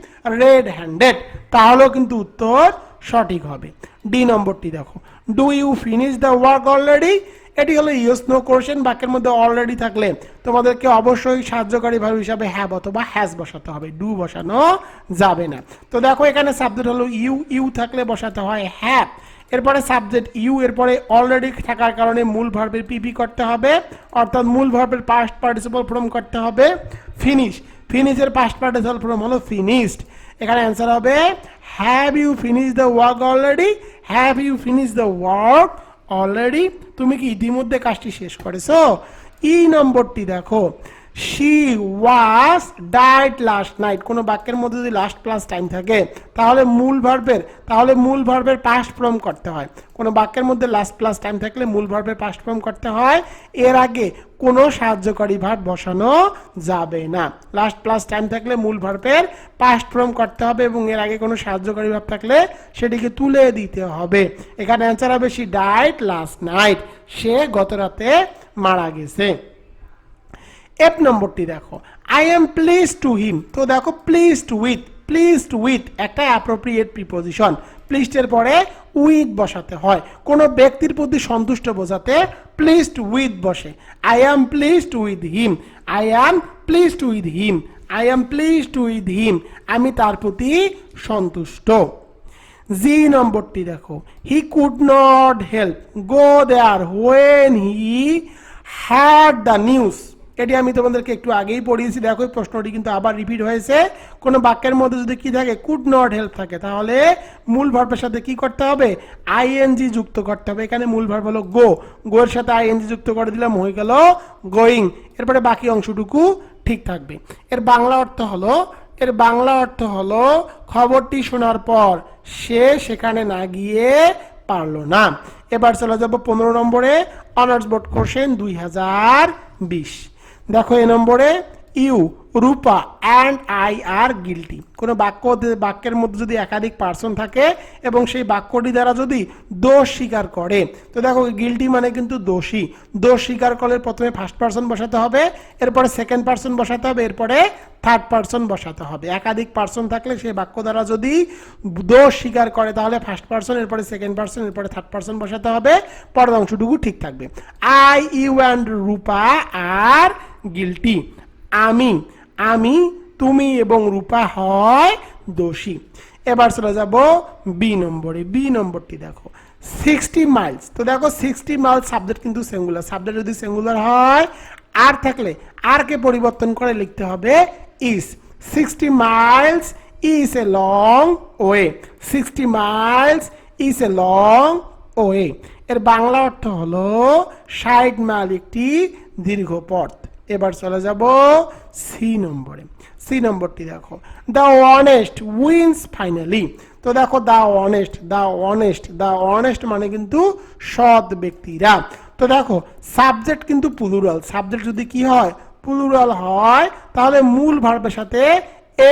red handed তাহলেও কিন্তু উত্তর সঠিক হবে। ডি নম্বরটি দেখো, do you finish the work already. এটি হলো ইয়েস নো কোশ্চেন। বাক্যের মধ্যে অলরেডি থাকলে তোমাদেরকে অবশ্যই সাহায্যকারী ভার্ব হিসাবে হ্যাভ অথবা হ্যাজ বসাতে হবে, ডু বসানো যাবে না। তো দেখো এখানে সাবজেক্ট হলো ইউ, ইউ থাকলে বসাতে হয় হ্যাভ। এরপরে সাবজেক্ট ইউ, এরপরে অলরেডি থাকার কারণে মূল ভার্বের পিপি করতে হবে, অর্থাৎ মূল ভার্বের পাস্ট পার্টিসিপল ফর্ম করতে হবে ফিনিশ। ফিনিশের পাস্ট পার্টিসিপল ফর্ম হলো ফিনিশড। এখানে অ্যান্সার হবে have you finish the work already, have you finish the work already, তুমি কি ইতিমধ্যে কাজটি শেষ করেছো। ই নম্বরটি দেখো, she was died last night. কোনো বাক্যের মধ্যে যদি লাস্ট প্লাস টাইম থাকে তাহলে মূল ভার্বের পাস্ট ফর্ম করতে হয়। কোনো বাক্যের মধ্যে লাস্ট প্লাস টাইম থাকলে মূল ভার্বের পাস্ট ফর্ম করতে হয়। এর আগে কোনো সাহায্যকারী ভার্ব বসানো যাবে না। লাস্ট প্লাস টাইম থাকলে মূল ভার্বের পাস্ট ফর্ম করতে হবে এবং এর আগে কোনো সাহায্যকারী ভার্ব থাকলে সেটিকে তুলে দিতে হবে। এখানে অ্যান্সার হবে শি ডাইড লাস্ট নাইট, সে গত রাতে মারা গেছে। এফ নম্বরটি দেখো, I am pleased to him. তো দেখো প্লিজড উইথ একটা অ্যাপ্রোপ্রিয়েট প্রিপোজিশন। প্লিজড এর পরে উইথ বসাতে হয়। কোনো ব্যক্তির প্রতি সন্তুষ্ট বোঝাতে প্লিজড উইথ বসে। I am pleased with him, I am pleased with him, I am pleased with him, আমি তার প্রতি সন্তুষ্ট। জি নম্বরটি দেখো, he could not help go there when he heard the news. এটি আমি তোমাদেরকে একটু আগেই পড়িয়েছি। দেখো প্রশ্নটি কিন্তু আবার রিপিট হয়েছে। কোনো বাক্যের মধ্যে যদি কি থাকে কুড নট হেল্প থাকে তাহলে মূল ভার্বের সাথে কি করতে হবে আইএনজি যুক্ত করতে হবে। এখানে মূল ভার্ব হলো গো, গো এর সাথে আইএনজি যুক্ত করে দিলাম হয়ে গেল গোয়িং। এরপরে বাকি অংশটুকু ঠিক থাকবে। এর বাংলা অর্থ হলো খবরটি শোনার পর সে সেখানে না গিয়ে পারলো না। এবার চলে যাব 15 নম্বরে, অনার্স বোর্ড কোশ্চেন 2020। দেখো এ নম্বরে, you Rupa and I are guilty. কোনো বাক্যের মধ্যে যদি একাধিক পার্সন থাকে এবং সেই বাক্যটি দ্বারা যদি দোষ স্বীকার করে, তো দেখো গিলটি মানে কিন্তু দোষী। দোষ স্বীকার করলে প্রথমে ফার্স্ট পার্সন বসাতে হবে, এরপরে সেকেন্ড পার্সন বসাতে হবে, এরপরে থার্ড পার্সন বসাতে হবে। একাধিক পার্সন থাকলে সেই বাক্য দ্বারা যদি দোষ স্বীকার করে তাহলে ফার্স্ট পার্সন, এরপরে সেকেন্ড পার্সন, এরপরে থার্ড পার্সন বসাতে হবে। পরের অংশটুকু ঠিক থাকবে। I, you and Rupa are guilty. আমি, তুমি এবং রূপা হয় দোষী। এবার চলে যাব বি নম্বরে। বি নম্বরটি দেখো, 60 মাইলস। তো দেখো 60 মাইলস সাবজেক্ট কিন্তু সিঙ্গুলার। সাবজেক্ট যদি সিঙ্গুলার হয় আর থাকলে আর কে পরিবর্তন করে লিখতে হবে is. 60 Miles is a long way, 60 Miles is a long way. এর বাংলা অর্থ হলো 60 মাইল একটি দীর্ঘ পথ। এবার চলে যাব সি নম্বরে। সি নম্বরটি দেখো, দ্য অনেস্ট উইন্স ফাইনালি। তো দেখো দ্য অনেস্ট মানে কিন্তু সৎ ব্যক্তিরা। তো দেখো সাবজেক্ট কিন্তু প্লুরাল। সাবজেক্ট যদি কি হয় প্লুরাল হয় তাহলে মূল ভার্বের সাথে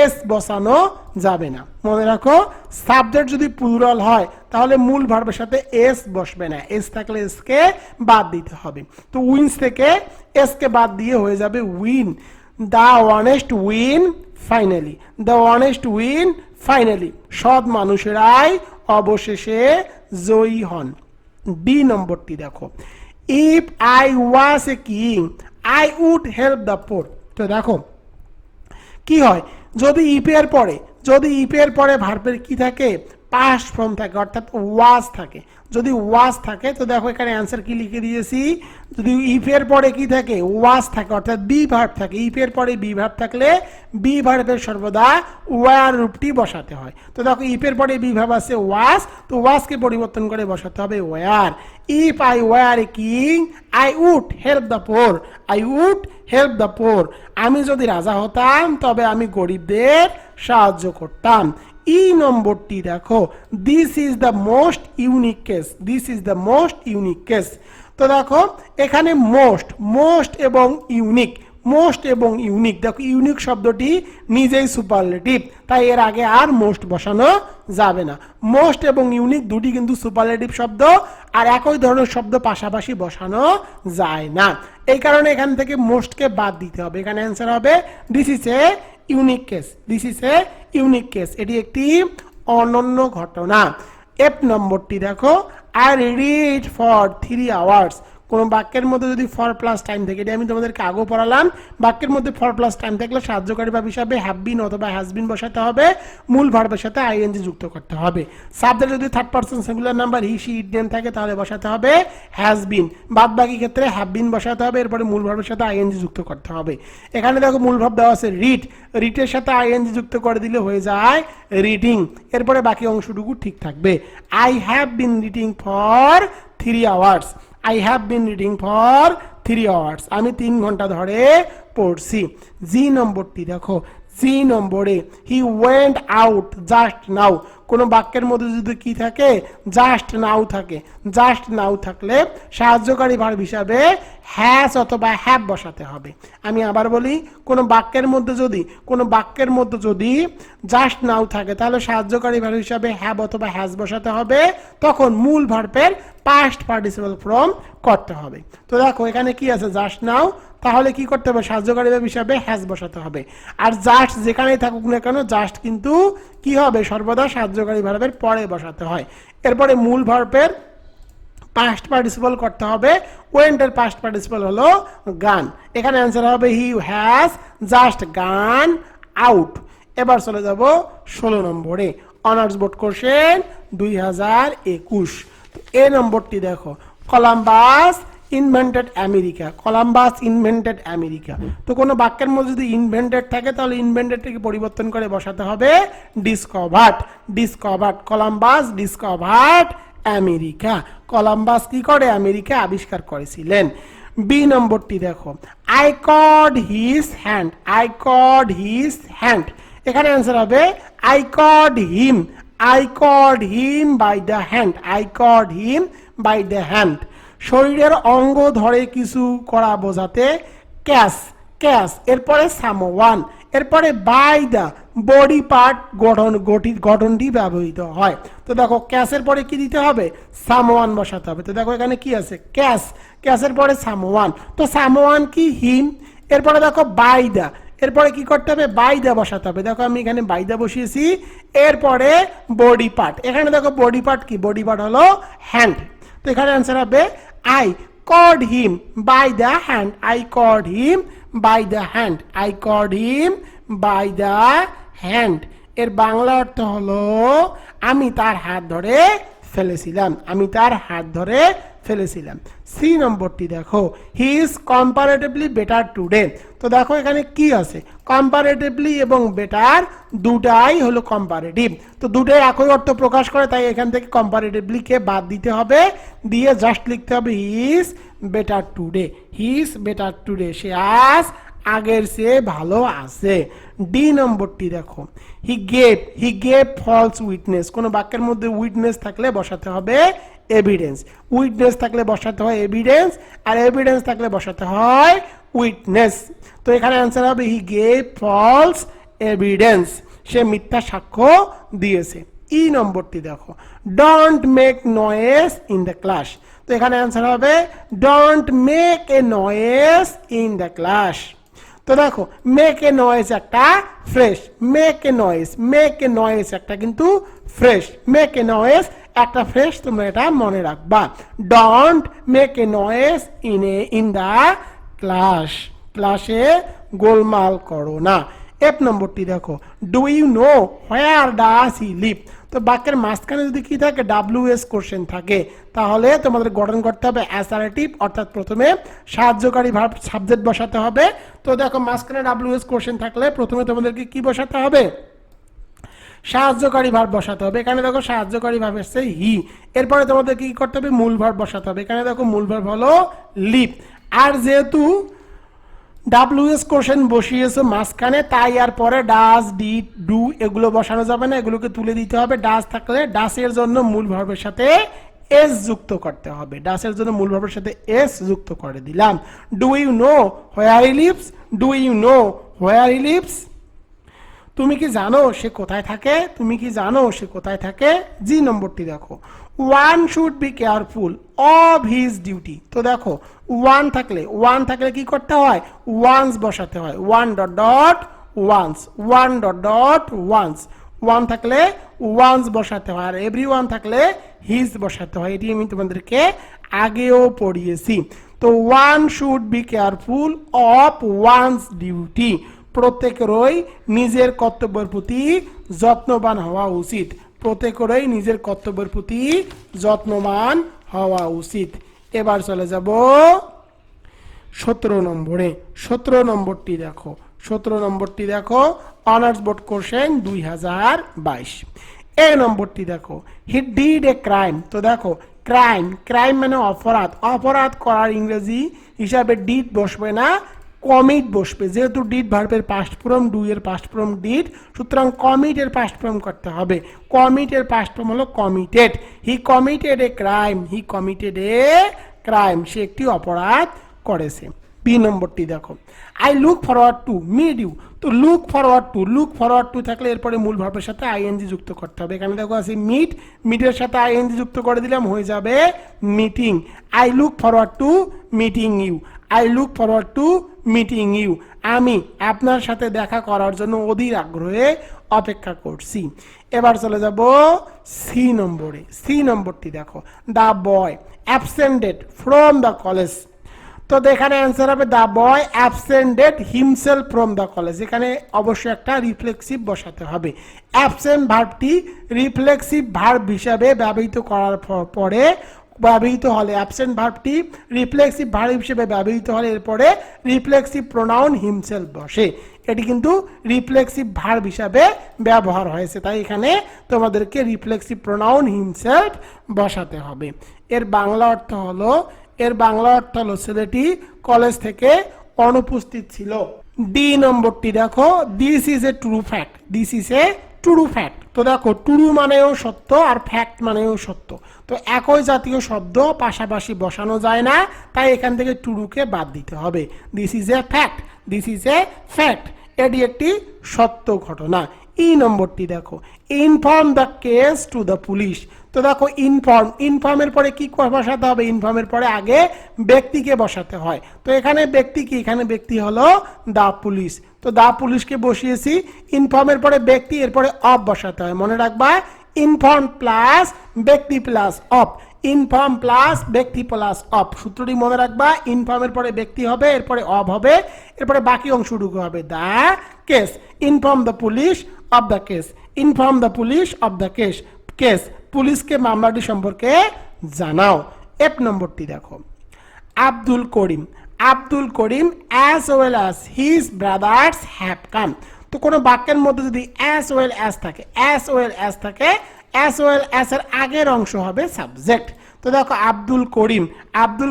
এস বসানো যাবে না। মনে রাখো সাবজেক্ট যদি প্লুরাল হয় তাহলে মূল ভার্বের সাথে এস বসবে না। এস থাকলে এস কে বাদ দিতে হবে। তো উইন্স থেকে এস কে বাদ দিয়ে হয়ে যাবে win. The honest win finally, the honest win finally, সৎ মানুষেরাই অবশেষে জয়ী হন। ডি নম্বরটি দেখো, if I was a king I would help the poor. তো দেখো কি হয় যদি ইফের পরে ভার্বের কি থাকে পাস্ট ফর্ম থাকে, অর্থাৎ ওয়াজ থাকে। যদি ওয়াজ থাকে তো দেখো এখানে অ্যান্সার কি লিখে দিয়েছি, যদি ইফের পরে কি থাকে, ওয়াজ থাকে, অর্থাৎ বি ভার্ব থাকে। ইফের পরে বি ভার্ব থাকলে বি ভার্বের সর্বদা ওয়ার রূপটি বসাতে হয়। তো দেখো ইফের পরে বি ভার্ব আছে ওয়াজ, তো ওয়াজকে পরিবর্তন করে বসাতে হবে were. If I were a king I would help the poor, I would help the poor. আমি যদি রাজা হতাম তবে আমি গরিবদের সাহায্য করতাম। ই নম্বরটি দেখো, this is the most unique case, this is the most unique case. তো দেখো এখানে মোস্ট এবং ইউনিক, মোস্ট এবং ইউনিক, দেখো ইউনিক শব্দটি নিজেই সুপারলেটিভ, তাই এর আগে আর মোস্ট বসানো যাবে না। মোস্ট এবং ইউনিক দুটি কিন্তু সুপারলেটিভ শব্দ, আর একই ধরনের শব্দ পাশাপাশি বসানো যায় না। এই কারণে এখান থেকে মোস্টকে বাদ দিতে হবে। এখানে অ্যান্সার হবে this is a unique case, this is a unique case, এটি একটি অনন্য ঘটনা। এফ নম্বরটি দেখো, আই রিড ফর 3 আওয়ার্স। কোনো বাক্যের মধ্যে যদি ফর প্লাস টাইম থাকে, এটা আমি তোমাদেরকে আগেও পড়ালাম, বাক্যের মধ্যে ফর প্লাস টাইম থাকলে সাহায্যকারী ভার্ব হিসাবে হ্যাভ বিন অথবা হ্যাজ বিন বসাতে হবে, মূল ভার্বের সাথে আইএনজি যুক্ত করতে হবে। সাবজেক্ট যদি third person singular number he she it them থাকে তাহলে বসাতে হবে হ্যাজ বিন, বাদ বাকি ক্ষেত্রে হ্যাভ বিন বসাতে হবে, এরপরে মূল ভার্বের সাথে আইএনজি যুক্ত করতে হবে। এখানে দেখো মূল ভার্ব দেওয়া আছে রিড, রিটের সাথে আইএনজি যুক্ত করে দিলে হয়ে যায় রিডিং, এরপরে বাকি অংশটুকু ঠিক থাকবে। I have been reading for 3 hours, I have been reading for 3 hours, আমি 3 ঘন্টা ধরে পড়ছি। জি নম্বরটি দেখো, জি নম্বরে he went out just now. কোনো বাক্যের মধ্যে যদি কি থাকে, জাস্ট নাও থাকে, জাস্ট নাও থাকলে সাহায্যকারী ভার্ব হিসাবে হ্যাজ অথবা হ্যাভ বসাতে হবে। আমি আবার বলি, কোনো বাক্যের মধ্যে যদি জাস্ট নাও থাকে তাহলে সাহায্যকারী ভার্ব হিসাবে হ্যাভ অথবা হ্যাজ বসাতে হবে, তখন মূল ভার্বের পাস্ট পার্টিসিপল ফর্ম করতে হবে। তো দেখো এখানে কি আছে, জাস্ট নাও, তাহলে কি করতে হবে, সাহায্যকারী ভার্ব হিসাবে হ্যাজ বসাতে হবে। আর জাস্ট যেখানেই থাকুক না কেন, জাস্ট কিন্তু কি হবে, সর্বদা সাহায্যকারী ভার্বের পরে বসাতে হয়। এরপরে মূল ভার্বের পাস্ট পার্টিসিপল করতে হবে, ওয়েন্টের পাস্ট পার্টিসিপল হলো গান। এখানে অ্যান্সার হবে হি হ্যাজ জাস্ট গান আউট। এবার চলে যাব 16 নম্বরে, অনার্স বোর্ড কোশ্চেন 2021। এ নম্বরটি দেখো, Columbus invented America, Columbus invented America. তো কোনো বাক্যের মধ্যে যদি ইনভেন্টেড থাকে তাহলে ইনভেন্টেডটাকে পরিবর্তন করে বসাতে হবে discovered, discovered, Columbus discovered America. Columbus কি করে, আমেরিকা আবিষ্কার করেছিলেন। বি নম্বরটি দেখো, I caught his hand, I caught his hand. এখানে অ্যান্সার হবে I caught him, I caught him by the hand, I caught him by the hand. শরীরের অঙ্গ ধরে কিছু করা বোঝাতে ক্যাচ, ক্যাচ, এরপরে সামওয়ান, এরপরে বাই দ্য বডি পার্ট গঠনটি ব্যবহৃত হয়। তো দেখো ক্যাচের পরে কি দিতে হবে, সামওয়ান বসাতে হবে। তো দেখো এখানে কি আছে, ক্যাচ, ক্যাচের পরে সামওয়ান, তো সামওয়ান কি, হিম। এরপরে দেখো বাই দ্য, এরপরে কি করতে হবে, বাই দ্য বসাতে হবে। দেখো আমি এখানে বাই দ্য বসিয়েছি, এরপরে বডি পার্ট, এখানে দেখো বডি পার্ট কি, বডি পার্ট হলো হ্যান্ড। তো এখানে অ্যান্সার হবে I caught him by the hand, I caught him by the hand, I caught him by the hand. এর বাংলা অর্থ হলো আমি তার হাত ধরে ফেলেছিলাম, আমি তার হাত ধরে ফেলেছিলাম। সি নম্বরটি দেখো, he is comparatively better today. তো দেখো এখানে কি আছে, কম্পারেটিভলি এবং বেটার দুটাই হলো কম্পারেটিভ, তো দুটাই একই অর্থ প্রকাশ করে, তাই এখান থেকে কম্পারেটিভলি কে বাদ দিতে হবে, দিয়ে জাস্ট লিখতে হবে he is better today, he is better today, সে আজ আগের চেয়ে ভালো আছে। ডি নম্বরটি দেখো, হি গেভ ফলস উইটনেস। কোনো বাক্যের মধ্যে উইটনেস থাকলে বসাতে হবে এভিডেন্স, উইটনেস থাকলে বসাতে হয় এভিডেন্স, আর এভিডেন্স থাকলে বসাতে হয় উইটনেস। তো এখানে অ্যান্সার হবে হি গেভ ফলস এভিডেন্স, সে মিথ্যা সাক্ষ্য দিয়েছে। ই নম্বরটি দেখো, don't make noise in the class. তো এখানে অ্যান্সার হবে don't make a noise in the class. তো দেখো মেক এ নয়েজ একটা fresh, make a noise, make a noise একটা কিন্তু ফ্রেশ, মেক এ নয়েজ একটা ফ্রেশ, তোমরা এটা মনে রাখবা। Don't make a noise in the class, ক্লাসে গোলমাল করো না। এফ নম্বরটি দেখো, do you know where does he live. তো বাক্যের মাঝখানে যদি কি থাকে WS কোশ্চেন থাকে তাহলে তোমাদের গঠন করতে হবে অ্যাসার্টিভ, অর্থাৎ প্রথমে সাহায্যকারী ভার্ব সাবজেক্ট বসাতে হবে। তো দেখো মাঝখানে WS কোশ্চেন থাকলে প্রথমে তোমাদেরকে কি বসাতে হবে, সাহায্যকারী ভার্ব বসাতে হবে। এখানে দেখো সাহায্যকারী ভার্ব এসছে হি, এরপরে তোমাদের কি করতে হবে, মূল ভার্ব বসাতে হবে। এখানে দেখো মূল ভার্ব হলো লিভ। আর যেহেতু WS কোশ্চেন বসিয়েছে মাঝখানে, তাই আর পরে ডাজ ডিড ডু এগুলো বসানো যাবে না, এগুলোকে তুলে দিতে হবে। ডাজ থাকলে ডাসের জন্য মূল ভার্বের সাথে এস যুক্ত করতে হবে, ডাসের জন্য মূল ভার্বের সাথে এস যুক্ত করে দিলাম। Do you know where he lives, do you know where he lives, তুমি কি জানো সে কোথায় থাকে, তুমি কি জানো সে কোথায় থাকে। জি নম্বরটি দেখো, one should be careful of his duty. তো দেখো ওয়ান থাকলে কি করতে হয়, ওয়ান্স বসাতে হয়, one dot dot one's, one dot dot one's. One থাকলে ওয়ান্স বসাতে হয়, আর এভরি ওয়ান থাকলে হিজ বসাতে হয়। এটি আমি তোমাদেরকে আগেও পড়িয়েছি। তো one should be careful of one's duty, প্রত্যেকেরই নিজের কর্তব্যের প্রতি যত্নবান হওয়া উচিত, প্রত্যেকেরই নিজের কর্তব্যের প্রতি যত্নবান হওয়া উচিত। এবার চলে যাব 17 নম্বরে। 17 নম্বরটি দেখো, 17 নম্বরটি দেখো অনার্স বোর্ড কোশ্চেন 2022। এই নম্বরটি দেখো, হি ডিড এ ক্রাইম। তো দেখো ক্রাইম মানে অপরাধ, অপরাধ করার ইংরেজি হিসাবে ডিড বসবে না, কমিট বসবে। যেহেতু ডিড ভার্বের পাস্ট ফর্ম, ডু এর পাস্ট ফর্ম ডিড, সুতরাং কমিট এর পাস্ট ফর্ম করতে হবে। কমিট এর পাস্ট ফর্ম হলো committed. He committed a crime, he committed a crime, সে একটি অপরাধ করেছে। বি নম্বরটি দেখো, I look forward to meet you. তো লুক ফরওয়ার্ড টু থাকলে এরপরে মূল ভার্বের সাথে আইএনজি যুক্ত করতে হবে। এখানে দেখো আছে মিট, মিটের সাথে আইএনজি যুক্ত করে দিলাম, হয়ে যাবে meeting. I look forward to meeting you, I look forward to meeting you, আমি আপনার সাথে দেখা করার জন্য অধীর আগ্রহে অপেক্ষা করছি। এবার চলে যাব সি নম্বরে। সি নম্বরটি দেখো, the boy অ্যাবসেন্টেড from the college. তো এখানে অ্যান্সার হবে the boy অ্যাবসেন্টেড himself from the college. এখানে অবশ্যই একটা রিফ্লেক্সিভ বসাতে হবে। অ্যাবসেন্ট ভার্বটি রিফ্লেক্সিভ ভার্ব হিসাবে ব্যবহৃত করার পরে ব্যবহৃত হলে, অ্যাবসেন্ট ভার্বটি রিফ্লেক্সিভ ভার্ব হিসেবে ব্যবহৃত হলে এরপরে রিফ্লেক্সিভ প্রোনাউন হিমসেলফ বসে। এটি কিন্তু রিফ্লেক্সিভ ভার্ব হিসাবে ব্যবহার হয়েছে, তাই এখানে তোমাদেরকে রিফ্লেক্সিভ প্রোনাউন হিমসেলফ বসাতে হবে। এর বাংলা অর্থ হলো, ছেলেটি কলেজ থেকে অনুপস্থিত ছিল। ডি নম্বরটি দেখো, this is a true fact, this is a true fact. তো দেখো ট্রু মানেও সত্য আর ফ্যাক্ট মানেও সত্য, তো একই জাতীয় শব্দ পাশাপাশি বসানো যায় না, তাই এখান থেকে ট্রুকে বাদ দিতে হবে। This is a fact, this is a fact, এটি একটি সত্য ঘটনা। ই নম্বরটি দেখো, inform the case to the police. তো দেখো ইনফর্মের পরে কি বসাতে হবে, ইনফর্মের পরে আগে ব্যক্তিকে বসাতে হয়। তো এখানে ব্যক্তি কি, এখানে ব্যক্তি হলো দ্য পুলিশ। তো দ্য পুলিশকে বসিয়েছি, ইনফর্মের পরে ব্যক্তি, এরপরে অফ বসাতে হয়। মনে রাখবা ইনফর্ম প্লাস ব্যক্তি প্লাস অফ, ইনফর্ম প্লাস ব্যক্তি প্লাস অফ, সূত্রটি মনে রাখবা। ইনফর্মের পরে ব্যক্তি হবে, এরপরে অফ হবে, এরপরে বাকি অংশটুকু হবে the case. Inform the police of the case, inform the police of the case, case পুলিশকে মামলাটি সম্পর্কে জানাও। এফ নম্বরটি দেখো, Abdul Karim as well as his brothers have come. তো কোনো বাক্যের মধ্যে যদি অ্যাজ ওয়েল অ্যাজ থাকে, অ্যাজ ওয়েল অ্যাজ এর আগের অংশ হবে সাবজেক্ট। তো দেখো আব্দুল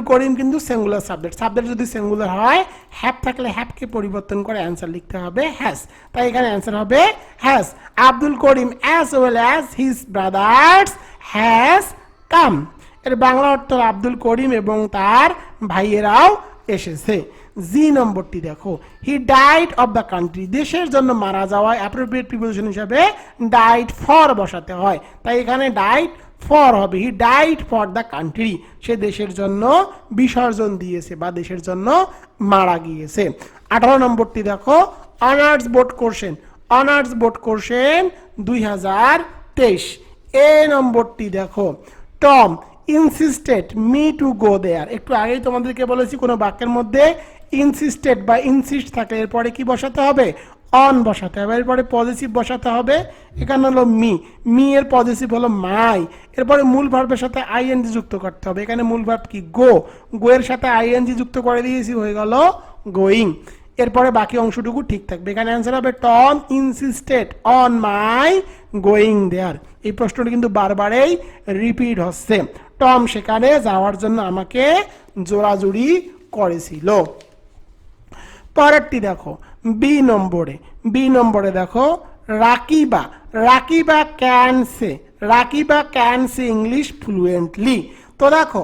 করিম কিন্তু সিঙ্গুলার সাবজেক্ট, যদি সিঙ্গুলার হয় হ্যাভ থাকলে হ্যাভকে পরিবর্তন করে অ্যান্সার লিখতে হবে হ্যাজ, তাই এখানে অ্যান্সার হবে has. Abdul Karim as well as his brothers has come, এর বাংলা অর্থ আব্দুল করিম এবং তার ভাইয়েরাও এসেছে। জি নম্বরটি দেখো, he died of the country, দেশের জন্য মারা যাওয়ায় অ্যাপ্রোপ্রিয়েট প্রিপোজিশন হিসাবে ডাইড ফর বসাতে হয়, তাই এখানে ডাইড ফর হবে। He died for the country, সে দেশের জন্য বিসর্জন দিয়েছে বা দেশের জন্য মারা গিয়েছে। 18 নম্বরটি দেখো, অনার্স বোর্ড কোশ্চেন 2023। এ নম্বরটি দেখো, Tom insisted me to go there. একটু আগেই তোমাদেরকে বলেছি কোনো বাক্যের মধ্যে ইনসিস্টেড বা ইনসিস্ট থাকলে এরপরে কি বসাতে হবে, অন বসাতে হবে, এরপরে পজিটিভ বসাতে হবে, এখানে হলো মি, মি এর পজিটিভ হলো মাই, এরপরে মূল ভার্বের সাথে আইএনজি যুক্ত করতে হবে, এখানে মূল ভার্ব কি গো, গো এর সাথে আইএনজি যুক্ত করে দিয়েছি, হয়ে গেল গোয়িং। এরপরে বাকি অংশটুকু ঠিক থাকবে, এখানে অ্যান্সার হবে Tom insisted on my going there. এই প্রশ্নটি কিন্তু বারবারই রিপিট হচ্ছে, টম সেখানে যাওয়ার জন্য আমাকে জোরাজুরি করেছিল। পরেরটি দেখো বি নম্বরে, বি নম্বরে দেখো Rakiba, Rakiba can say, Rakiba can say English fluently. তো দেখো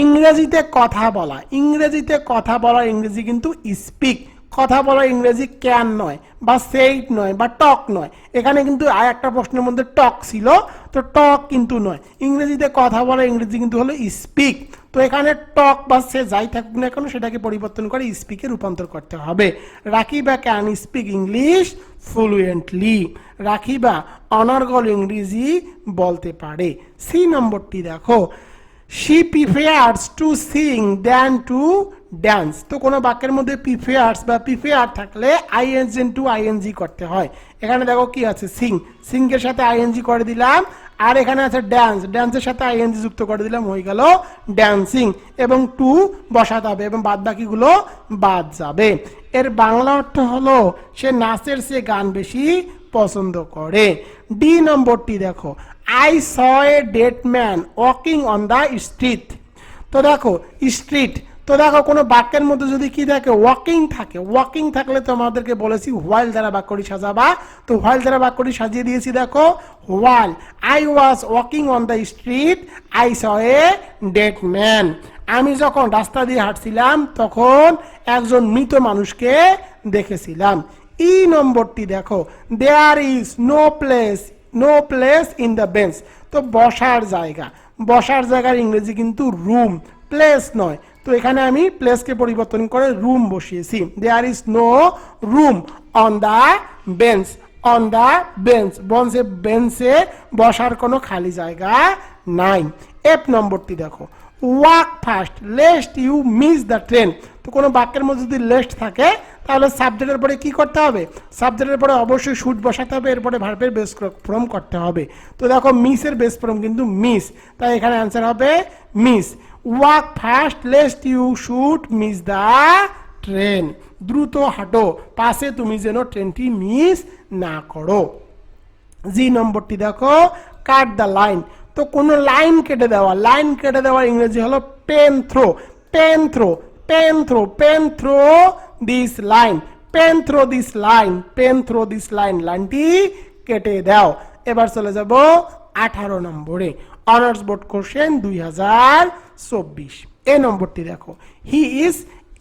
ইংরেজিতে কথা বলা, ইংরেজিতে কথা বলা ইংরেজি কিন্তু স্পিক, কথা বলা ইংরেজি ক্যান নয় বা সেইট নয় বা টক নয়, এখানে কিন্তু আর একটা প্রশ্নের মধ্যে টক ছিল, তো টক কিন্তু নয়, ইংরেজিতে কথা বলা ইংরেজি কিন্তু হলো স্পিক। তো এখানে টক বা সে যাই থাকুক না কেন সেটাকে পরিবর্তন করে স্পিকে রূপান্তর করতে হবে। Rakiba can speak English fluently, Rakiba অনর্গল ইংরেজি বলতে পারে। সি নম্বরটি দেখো she prefers to sing than to dance। তো কোনো বাক্যের মধ্যে prefers বা prefer থাকলে ing to ing করতে হয়, এখানে দেখো কি আছে সিং, সিং এর সাথে ing করে দিলাম, আর এখানে আছে ড্যান্স, ড্যান্সের সাথে ing যুক্ত করে দিলাম, হয়ে গেল ড্যান্সিং, এবং টু বসাতে হবে এবং বাদ বাকিগুলো বাদ যাবে। এর বাংলা অর্থ হলো সে নাচের চেয়ে গান বেশি পছন্দ করে। ডি নম্বরটি দেখো I saw a dead man walking on the street। তো দেখো স্ট্রিট, তো দেখো কোনো বাক্যের মধ্যে যদি কি থাকে ওয়াকিং থাকে, ওয়াকিং থাকলে তো আমাদেরকে বলেছি হোয়াইল দ্বারা বাক্যটি সাজাবা, তো হোয়াইল দ্বারা বাক্যটি সাজিয়ে দিয়েছি, দেখো while I was walking on the street I saw a dead man. আমি যখন রাস্তা দিয়ে হাঁটছিলাম তখন একজন মৃত মানুষকে দেখেছিলাম। ই নম্বরটি দেখো there is no place, no place in the bench. তো বসার জায়গা, বসার জায়গার ইংরেজি কিন্তু রুম, প্লেস নয়, তো এখানে আমি প্লেসকে পরিবর্তন করে রুম বসিয়েছি। There is no room on the bench, on the bench, বঞ্চে বেঞ্চে বসার কোনো খালি জায়গা নাই। এফ নম্বরটি দেখো walk fast lest you miss the train. তো কোনো বাক্যের মধ্যে যদি লেস্ট থাকে তাহলে সাবজেক্টের পরে কি করতে হবে, সাবজেক্টের পরে অবশ্যই শুড বসাতে হবে, এরপরে ভার্বের বেস ফর্ম করতে হবে। তো দেখো মিসের বেস ফর্ম কিন্তু মিস, তাই এখানে অ্যান্সার হবে miss. Walk fast lest you should miss the train, দ্রুত হাঁটো পাশে তুমি যেন ট্রেনটি মিস না করো। জি নম্বরটি দেখো কাট দ্য লাইন। তো কোনো লাইন কেটে দেওয়া, লাইন কেটে দেওয়ার ইংরেজি হলো pen through, pen through, pen through, pen through this line, pen through this line, pen through this line, লাইনটি কেটে দাও। এবার চলে যাব 18 নম্বরে, অনার্স বোর্ড কোশ্চেন 2024। এই নম্বরটি দেখো he is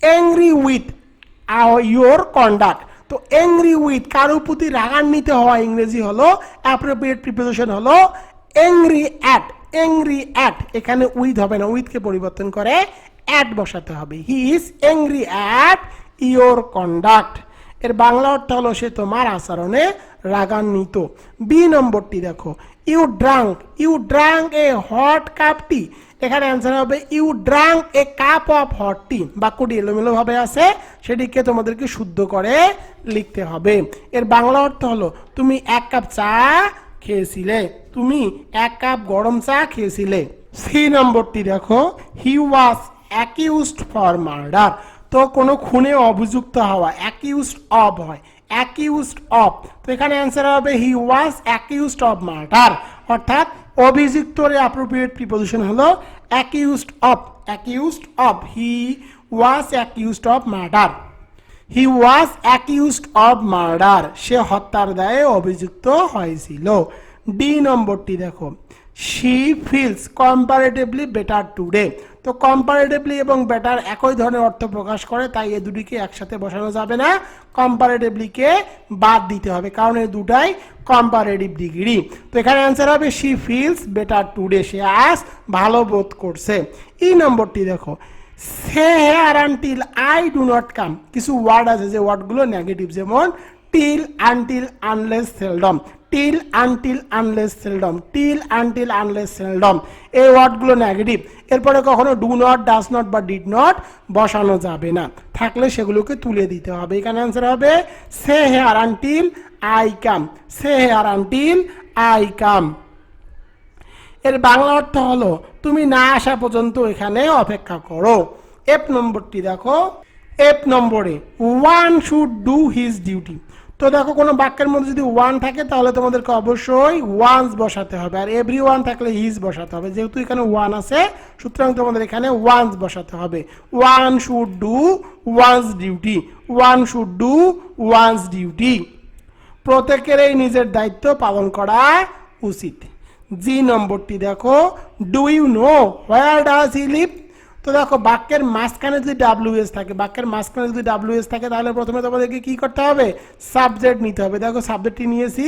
angry with your conduct. তো অ্যাংরি উইথ কারোর প্রতি রাগান্বিত হওয়া ইংরেজি হলো অ্যাপ্রোপ্রিয়েট প্রিপোজিশন হলো অ্যাংরি অ্যাট, অ্যাংরি অ্যাট, এখানে উইথ হবে না, উইথকে পরিবর্তন করে অ্যাট বসাতে হবে। He is angry at your conduct, এর বাংলা অর্থ হলো সে তোমার আচরণে রাগান্বিত। বি নম্বরটি দেখো you drank, you drank a hot cup tea, এখানে অ্যান্সার হবে you drank a cup of hot tea. বাক্যটি এলোমেলো ভাবে আছে, সেটিকে তোমাদেরকে শুদ্ধ করে লিখতে হবে। এর বাংলা অর্থ হলো তুমি এক কাপ চা খেয়েছিলে, তুমি এক কাপ গরম চা খেয়েছিলে। সি নম্বরটি দেখো he was accused for murder. তো কোনো খুনে অভিযুক্ত হওয়া অ্যাকিউজড অফ হয়, অ্যাকিউজড অফ, তো এখানে অ্যান্সার হবে he was accused of murder, অর্থাৎ অভিযুক্তর অ্যাপ্রোপ্রিয়েট প্রিপোজিশন হলো accused of, accused of, he was accused of murder, he was accused of murder, সে হত্যার দায়ে অভিযুক্ত হয়েছিল। ডি নম্বরটি দেখো she feels comparatively better today. তো কম্পারেটিভলি এবং বেটার একই ধরনের অর্থ প্রকাশ করে, তাই এই দুটিকে একসাথে বসানো যাবে না, কম্পারেটিভলিকে বাদ দিতে হবে, কারণ এই দুটাই কম্পারেটিভ ডিগ্রি। তো এখানে অ্যান্সার হবে শি ফিলস বেটার টুডে, সে আজ ভালো বোধ করছে। ই নম্বরটি দেখো stay here until I do not come. কিছু ওয়ার্ড আছে যে ওয়ার্ডগুলো নেগেটিভ, যেমন till until unless seldom, till until unless seldom, till until unless seldom, এই ওয়ার্ডগুলো নেগেটিভ। এরপরে কখনো ডু নট, ডাজ নট বা ডিড নট বসানো যাবে না, থাকলে সেগুলোকে তুলে দিতে হবে। এখানে অ্যান্সার হবে stay here until I come, stay here until I come. এর বাংলা অর্থ হলো তুমি না আসা পর্যন্ত এখানে অপেক্ষা করো। এফ নম্বরটি দেখো, এফ নম্বরে one should do his duty. তো দেখো কোনো বাক্যের মধ্যে যদি ওয়ান থাকে তাহলে তোমাদেরকে অবশ্যই ওয়ান্স বসাতে হবে, আর এভরি ওয়ান থাকলে হিজ বসাতে হবে। যেহেতু এখানে ওয়ান আছে সুতরাং তোমাদের এখানে ওয়ান্স বসাতে হবে। One should do one's duty, one should do one's duty. প্রত্যেকেরই নিজের দায়িত্ব পালন করা উচিত। জি নম্বরটি দেখো, do you know where does he live. তো দেখো বাক্যের মাঝখানে যদি ডাব্লিউএস থাকে, বাক্যের মাঝখানে যদি ডাব্লিউএস থাকে তাহলে প্রথমে তোমাদেরকে কি করতে হবে, সাবজেক্ট নিতে হবে। দেখো সাবজেক্টটি নিয়েছি,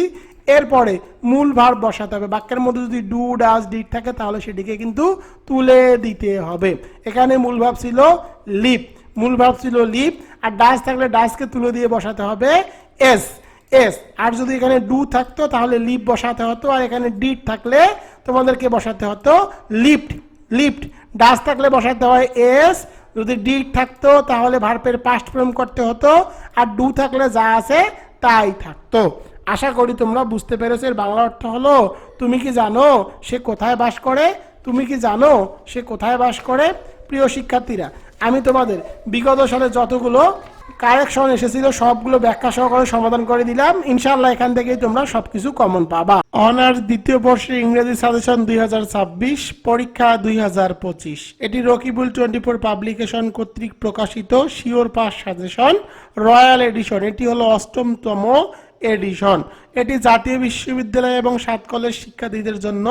এরপরে মূল ভার্ব বসাতে হবে। বাক্যের মধ্যে যদি ডু ডাজ ডিড থাকে তাহলে সেটিকে কিন্তু তুলে দিতে হবে। এখানে মূল ভার্ব ছিল লিভ, মূল ভার্ব ছিল লিভ, আর ডাজ থাকলে ডাজকে তুলে দিয়ে বসাতে হবে এস, এস। আর যদি এখানে ডু থাকতো তাহলে লিভ বসাতে হতো, আর এখানে ডিড থাকলে তোমাদেরকে বসাতে হতো লিফট, লিফট। ডাজ থাকলে বসাতে হয় এস, যদি ডিড থাকতো তাহলে ভার্বের পাস্ট ফর্ম করতে হতো, আর ডু থাকলে যা আছে তাই থাকতো। আশা করি তোমরা বুঝতে পেরেছো। এর বাংলা অর্থ হলো তুমি কি জানো সে কোথায় বাস করে, তুমি কি জানো সে কোথায় বাস করে। প্রিয় শিক্ষার্থীরা, আমি তোমাদের বিগত সালে যতগুলো কারেকশন এসেছিল সবগুলো ব্যাখ্যা সহকারে সমাধান করে দিলাম। ইনশাআল্লাহ এখান থেকেই তোমরা সবকিছু কমন পাবা। অনার্স দ্বিতীয় বর্ষের ইংরেজি সাজেশন 2026, পরীক্ষা 2025। এটি রকিবুল 24 পাবলিকেশন কর্তৃক প্রকাশিত sure pass suggestion royal edition. এটি হলো 8তম এডিশন। এটি জাতীয় বিশ্ববিদ্যালয় এবং 7 কলেজ শিক্ষার্থীদের জন্য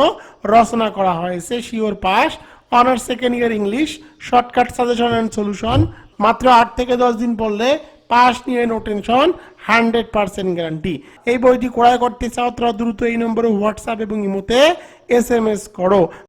রচনা করা হয়েছে। Sure pass honours second year English, shortcut suggestion and solution. মাত্র 8 থেকে 10 দিন পড়লে পাস নিয়ে নো টেনশন, 100% গ্যারান্টি। এই বইটি ক্রয় করতে চাও তোমরা দ্রুত এই নম্বরে হোয়াটসঅ্যাপ এবং ইমোতে SMS করো।